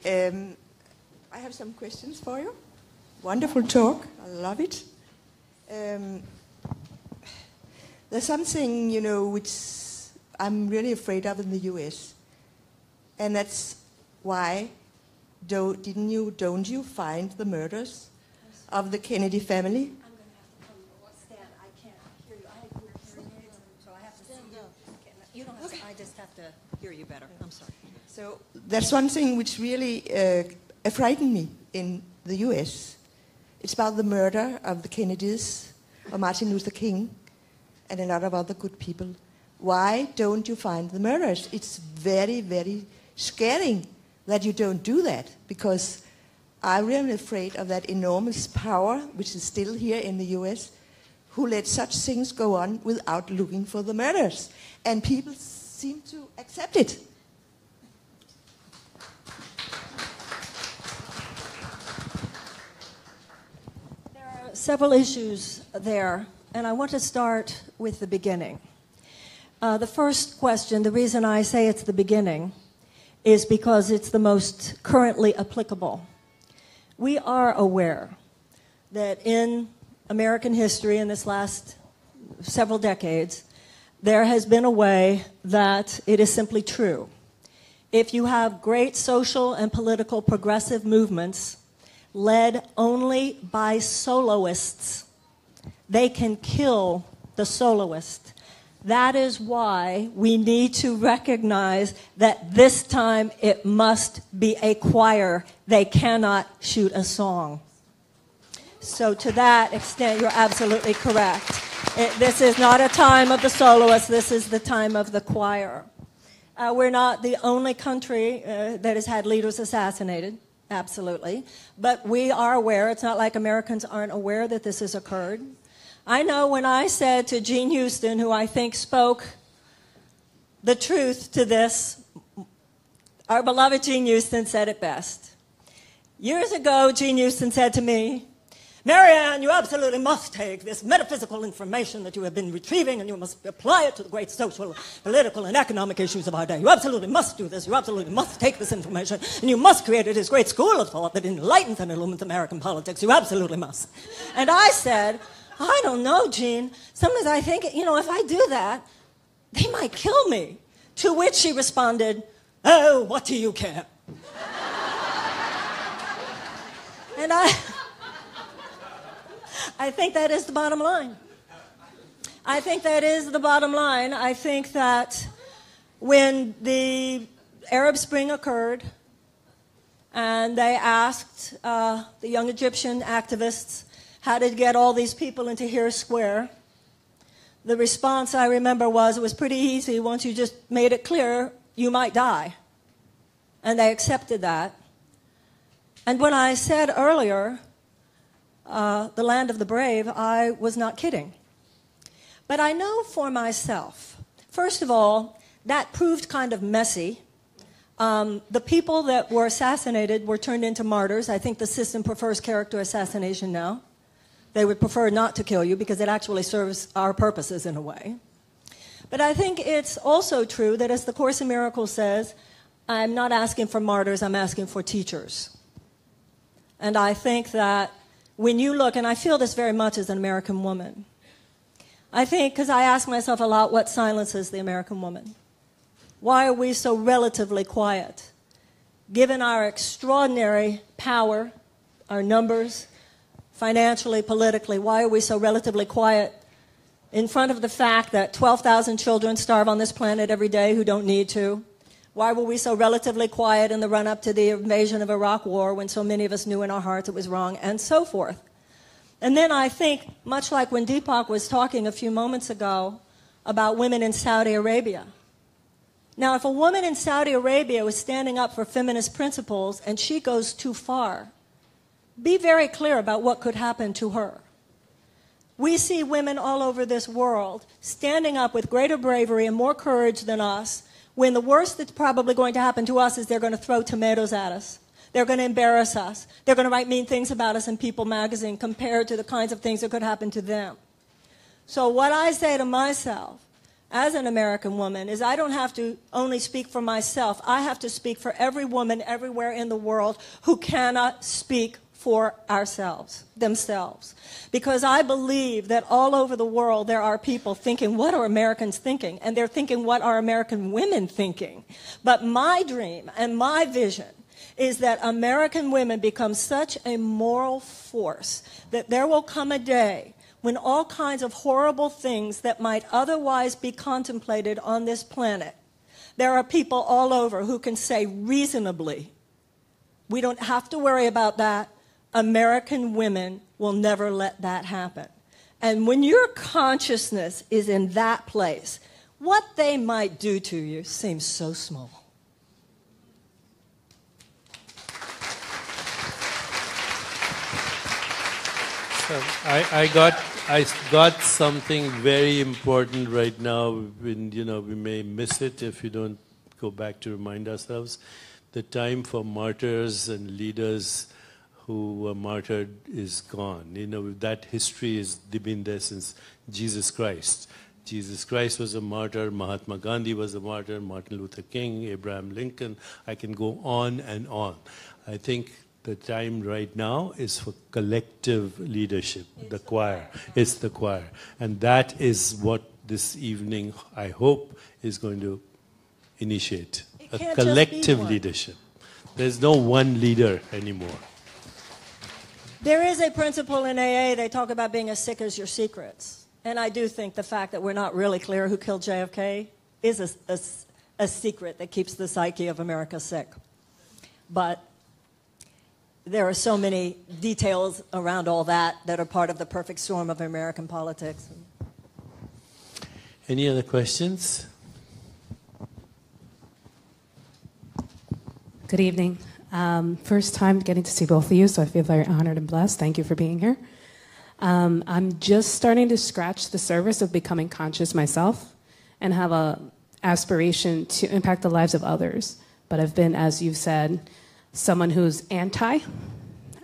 I have some questions for you. Wonderful talk. I love it. There's something, which I'm really afraid of in the U.S., and that's why don't you find the murders of the Kennedy family? I'm going to have to come stand. I can't hear you. I have hearing aids, so I have to see you. You don't have to, I just have to hear you better. I'm sorry. So that's one thing which really frightened me in the U.S. It's about the murder of the Kennedys, of Martin Luther King, and a lot of other good people. Why don't you find the murderers? It's very, very scary that you don't do that, because I'm really afraid of that enormous power, which is still here in the U.S., who let such things go on without looking for the murderers. And people seem to accept it. There are several issues there, and I want to start with the beginning. The first question, the reason I say it's the beginning, is because it's the most currently applicable. We are aware that in American history, in this last several decades, there has been a way that it is simply true. If you have great social and political progressive movements led only by soloists, they can kill the soloist. That is why we need to recognize that this time it must be a choir. They cannot shoot a song. So to that extent, you're absolutely correct. This is not a time of the soloist. This is the time of the choir. We're not the only country that has had leaders assassinated, absolutely. But we are aware. It's not like Americans aren't aware that this has occurred. I know when I said to Jean Houston, who I think spoke the truth to this, our beloved Jean Houston said it best. Years ago, Jean Houston said to me, Marianne, you absolutely must take this metaphysical information that you have been retrieving and you must apply it to the great social, political, and economic issues of our day. You absolutely must do this. You absolutely must take this information and you must create this great school of thought that enlightens and illumines American politics. You absolutely must. And I said, I don't know, Jean. Sometimes I think, if I do that, they might kill me. To which she responded, oh, what do you care? And I think that is the bottom line. I think that is the bottom line. I think that when the Arab Spring occurred and they asked the young Egyptian activists how to get all these people into Tahrir Square, the response I remember was, it was pretty easy once you just made it clear you might die. And they accepted that. And when I said earlier, the land of the brave, I was not kidding. But I know for myself, first of all, that proved kind of messy. The people that were assassinated were turned into martyrs. I think the system prefers character assassination now. They would prefer not to kill you because it actually serves our purposes in a way. But I think it's also true that, as the Course in Miracles says, I'm not asking for martyrs, I'm asking for teachers. And I think that when you look, and I feel this very much as an American woman, I think, because I ask myself a lot, what silences the American woman? Why are we so relatively quiet? Given our extraordinary power, our numbers, financially, politically, why are we so relatively quiet in front of the fact that 12,000 children starve on this planet every day who don't need to? Why were we so relatively quiet in the run-up to the invasion of Iraq war when so many of us knew in our hearts it was wrong, and so forth? And then I think, much like when Deepak was talking a few moments ago about women in Saudi Arabia, Now, if a woman in Saudi Arabia was standing up for feminist principles and she goes too far, be very clear about what could happen to her. We see women all over this world standing up with greater bravery and more courage than us, when the worst that's probably going to happen to us is they're going to throw tomatoes at us. They're going to embarrass us. They're going to write mean things about us in People magazine compared to the kinds of things that could happen to them. So what I say to myself as an American woman is I don't have to only speak for myself. I have to speak for every woman everywhere in the world who cannot speak for themselves. Because I believe that all over the world there are people thinking, what are Americans thinking? And they're thinking, what are American women thinking? But my dream and my vision is that American women become such a moral force that there will come a day when all kinds of horrible things that might otherwise be contemplated on this planet, there are people all over who can say reasonably, we don't have to worry about that. American women will never let that happen. And when your consciousness is in that place, what they might do to you seems so small. So I got something very important right now. When, we may miss it if we don't go back to remind ourselves. The time for martyrs and leaders who were martyred is gone. That history has been there since Jesus Christ. Jesus Christ was a martyr, Mahatma Gandhi was a martyr, Martin Luther King, Abraham Lincoln. I can go on and on. I think the time right now is for collective leadership, the choir. It's the choir. And that is what this evening, I hope, is going to initiate. A collective leadership. There's no one leader anymore. There is a principle in AA, they talk about being as sick as your secrets. And I do think the fact that we're not really clear who killed JFK is a secret that keeps the psyche of America sick. But there are so many details around all that that are part of the perfect storm of American politics. Any other questions? Good evening. First time getting to see both of you, so I feel very honored and blessed. Thank you for being here. I'm just starting to scratch the surface of becoming conscious myself and have an aspiration to impact the lives of others. But I've been, as you've said, someone who's anti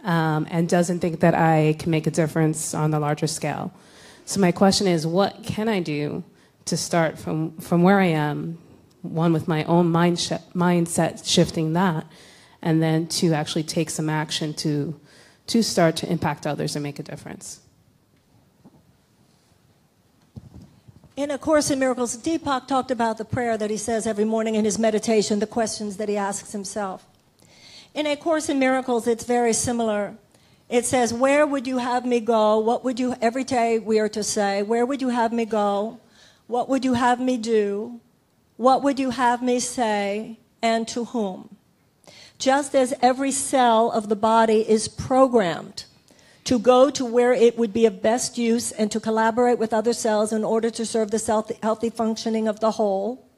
and doesn't think that I can make a difference on the larger scale. So my question is, what can I do to start from where I am, one with my own mindset shifting that, and then to actually take some action to start to impact others and make a difference? In A Course in Miracles, Deepak talked about the prayer that he says every morning in his meditation, the questions that he asks himself. In A Course in Miracles, it's very similar. It says, where would you have me go? What would you, every day we are to say, where would you have me go? What would you have me do? What would you have me say? And to whom? Just as every cell of the body is programmed to go to where it would be of best use and to collaborate with other cells in order to serve the healthy functioning of the whole,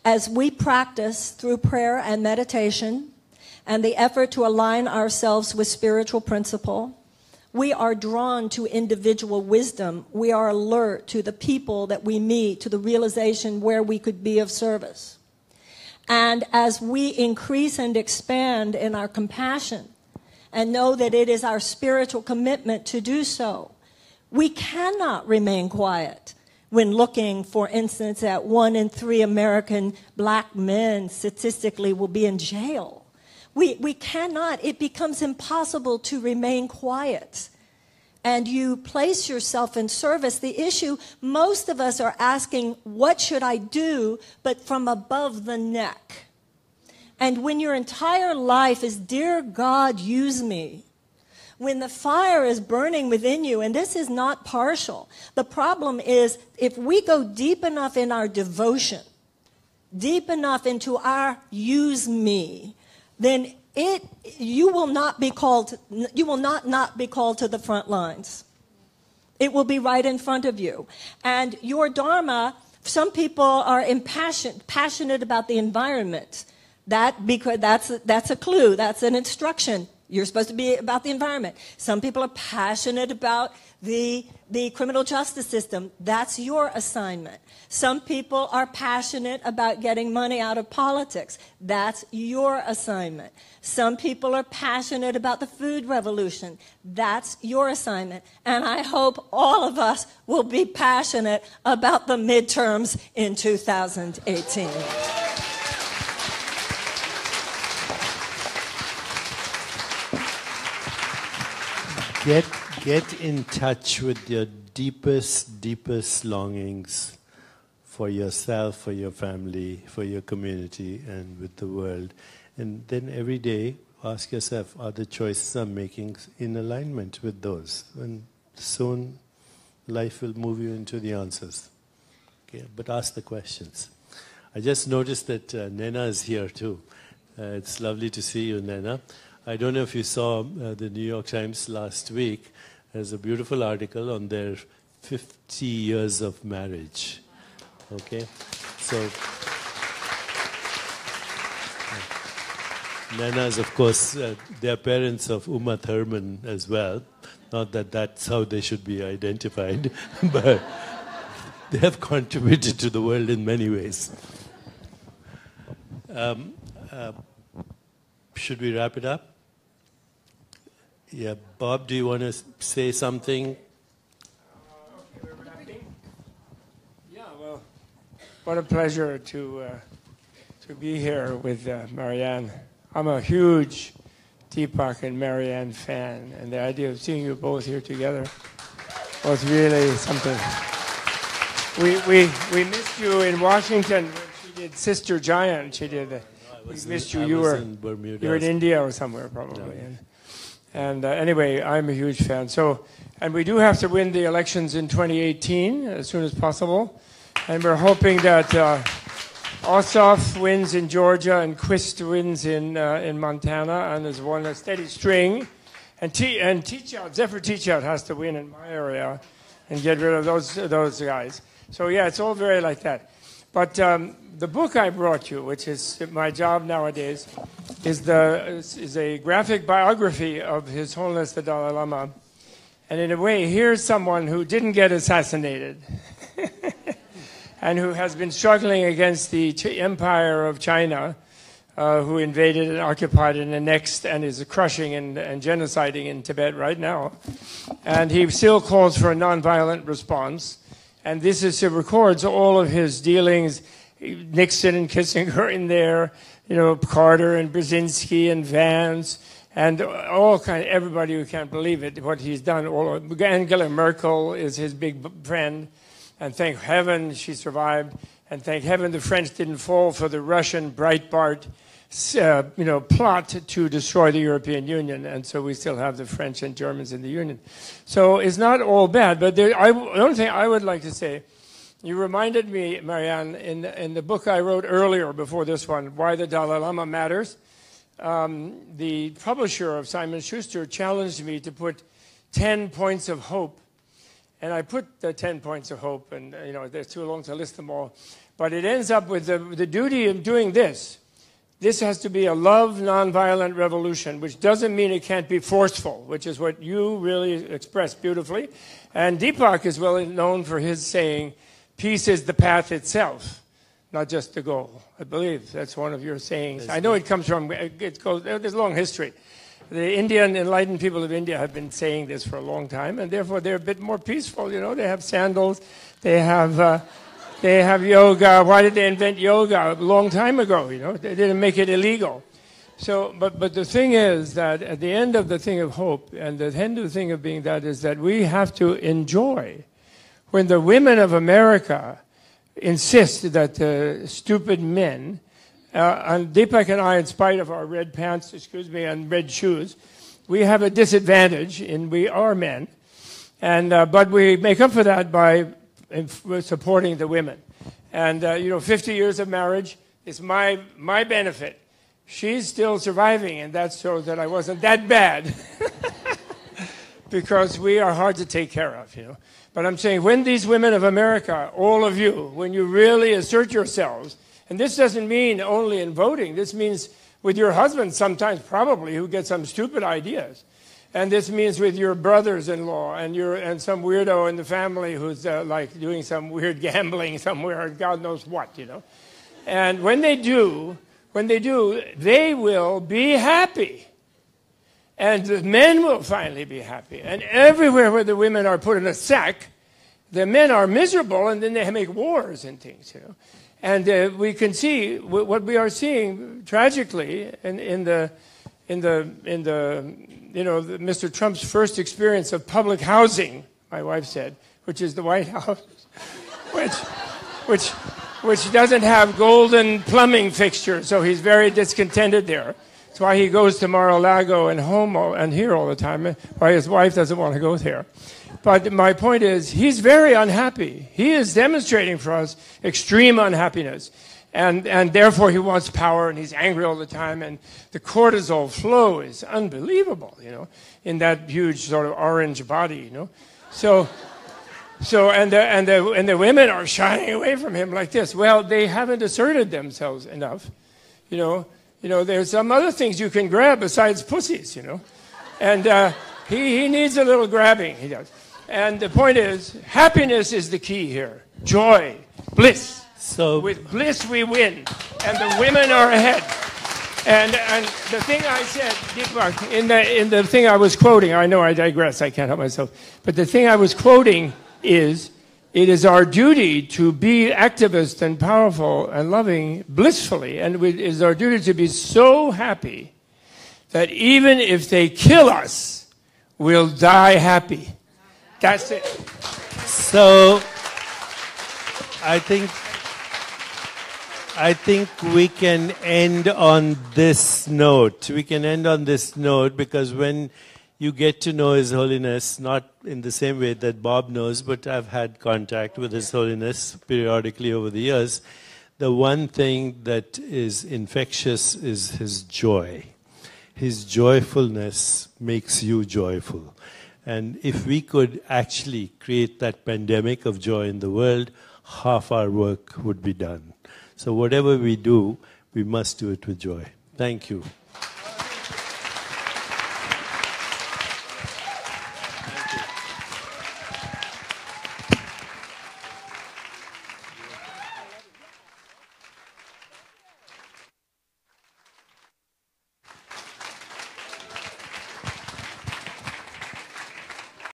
as we practice through prayer and meditation and the effort to align ourselves with spiritual principle, we are drawn to individual wisdom. We are alert to the people that we meet, to the realization where we could be of service. And as we increase and expand in our compassion and know that it is our spiritual commitment to do so, we cannot remain quiet when looking, for instance, at 1 in 3 American black men statistically will be in jail. We cannot. It becomes impossible to remain quiet. And you place yourself in service. The issue, most of us are asking, what should I do, but from above the neck. And when your entire life is, dear God, use me, when the fire is burning within you, and this is not partial, the problem is if we go deep enough in our devotion, deep enough into our use me, then you will not be called to the front lines. It will be right in front of you. And your dharma, Some people are passionate about the environment. Because that's a clue. That's an instruction. You're supposed to be about the environment. Some people are passionate about the criminal justice system. That's your assignment. Some people are passionate about getting money out of politics. That's your assignment. Some people are passionate about the food revolution. That's your assignment. And I hope all of us will be passionate about the midterms in 2018. Get in touch with your deepest longings for yourself, for your family, for your community, and with the world. And then every day, ask yourself, are the choices I'm making in alignment with those? And soon, life will move you into the answers. Okay, but ask the questions. I just noticed that Nena is here too. It's lovely to see you, Nena. I don't know if you saw the New York Times last week. There's a beautiful article on their 50 years of marriage. Okay? So, Nana's, of course, they're parents of Uma Thurman as well. Not that that's how they should be identified, but they have contributed to the world in many ways. Should we wrap it up? Yeah, Bob, do you want to say something? Yeah, well, what a pleasure to be here with Marianne. I'm a huge Deepak and Marianne fan, and the idea of seeing you both here together was really something. We missed you in Washington when she did Sister Giant. She did. We missed you. You were in Bermuda. You were in India or somewhere probably. Yeah. And anyway, I'm a huge fan. So, and we do have to win the elections in 2018 as soon as possible. And we're hoping that Ossoff wins in Georgia and Quist wins in Montana and has won a steady string. And Zephyr Teachout has to win in my area and get rid of those guys. So yeah, it's all very like that. But the book I brought you, which is my job nowadays, is a graphic biography of His Holiness the Dalai Lama. And in a way, here's someone who didn't get assassinated and who has been struggling against the Empire of China, who invaded and occupied and annexed and is crushing and genociding in Tibet right now. And he still calls for a nonviolent response. And this records all of his dealings, Nixon and Kissinger in there, Carter and Brzezinski and Vance, and everybody who can't believe it, what he's done. Angela Merkel is his big friend, and thank heaven she survived, and thank heaven the French didn't fall for the Russian Breitbart plot to destroy the European Union, and so we still have the French and Germans in the Union. So it's not all bad, but the only thing I would like to say, you reminded me, Marianne, in the book I wrote earlier before this one, Why the Dalai Lama Matters, the publisher of Simon Schuster challenged me to put 10 points of hope, and I put the 10 points of hope, and they're too long to list them all, but it ends up with the duty of doing this. This has to be a love, nonviolent revolution, which doesn't mean it can't be forceful, which is what you really expressed beautifully. And Deepak is well known for his saying, peace is the path itself, not just the goal. I believe that's one of your sayings. I know it comes from, there's a long history. The Indian enlightened people of India have been saying this for a long time, and therefore they're a bit more peaceful. They have sandals, they have yoga. Why did they invent yoga a long time ago? They didn't make it illegal. So, but the thing is that at the end of the thing of hope, and the end of the thing of being that is that we have to enjoy. When the women of America insist that the stupid men, and Deepak and I, in spite of our red pants, and red shoes, we have a disadvantage in we are men, and but we make up for that by supporting the women. And 50 years of marriage is my benefit. She's still surviving, and that shows that I wasn't that bad. because we are hard to take care of, But I'm saying when these women of America, all of you, when you really assert yourselves, and this doesn't mean only in voting, this means with your husband sometimes probably who gets some stupid ideas. And this means with your brothers-in-law and some weirdo in the family who's like doing some weird gambling somewhere, God knows what, And when they do, they will be happy. And the men will finally be happy. And everywhere where the women are put in a sack, the men are miserable, and then they make wars and things, And we can see what we are seeing tragically in the Mr. Trump's first experience of public housing, my wife said, which is the White House, which doesn't have golden plumbing fixtures, so he's very discontented there. That's why he goes to Mar-a-Lago and home and here all the time, why his wife doesn't want to go there. But my point is, he's very unhappy. He is demonstrating for us extreme unhappiness. And therefore he wants power, and he's angry all the time, and the cortisol flow is unbelievable, in that huge sort of orange body, So the women are shying away from him like this. Well, they haven't asserted themselves enough, There's some other things you can grab besides pussies, And he needs a little grabbing, he does. And the point is, happiness is the key here. Joy, bliss. So with bliss we win, and the women are ahead. And the thing I said, Deepak, in the thing I was quoting, I know I digress, I can't help myself, but the thing I was quoting is, it is our duty to be activist and powerful and loving blissfully, and it is our duty to be so happy that even if they kill us, we'll die happy. That's it. So I think we can end on this note. We can end on this note because when you get to know His Holiness, not in the same way that Bob knows, but I've had contact with His Holiness periodically over the years, the one thing that is infectious is His joy. His joyfulness makes you joyful. And if we could actually create that pandemic of joy in the world, half our work would be done. So whatever we do, we must do it with joy. Thank you.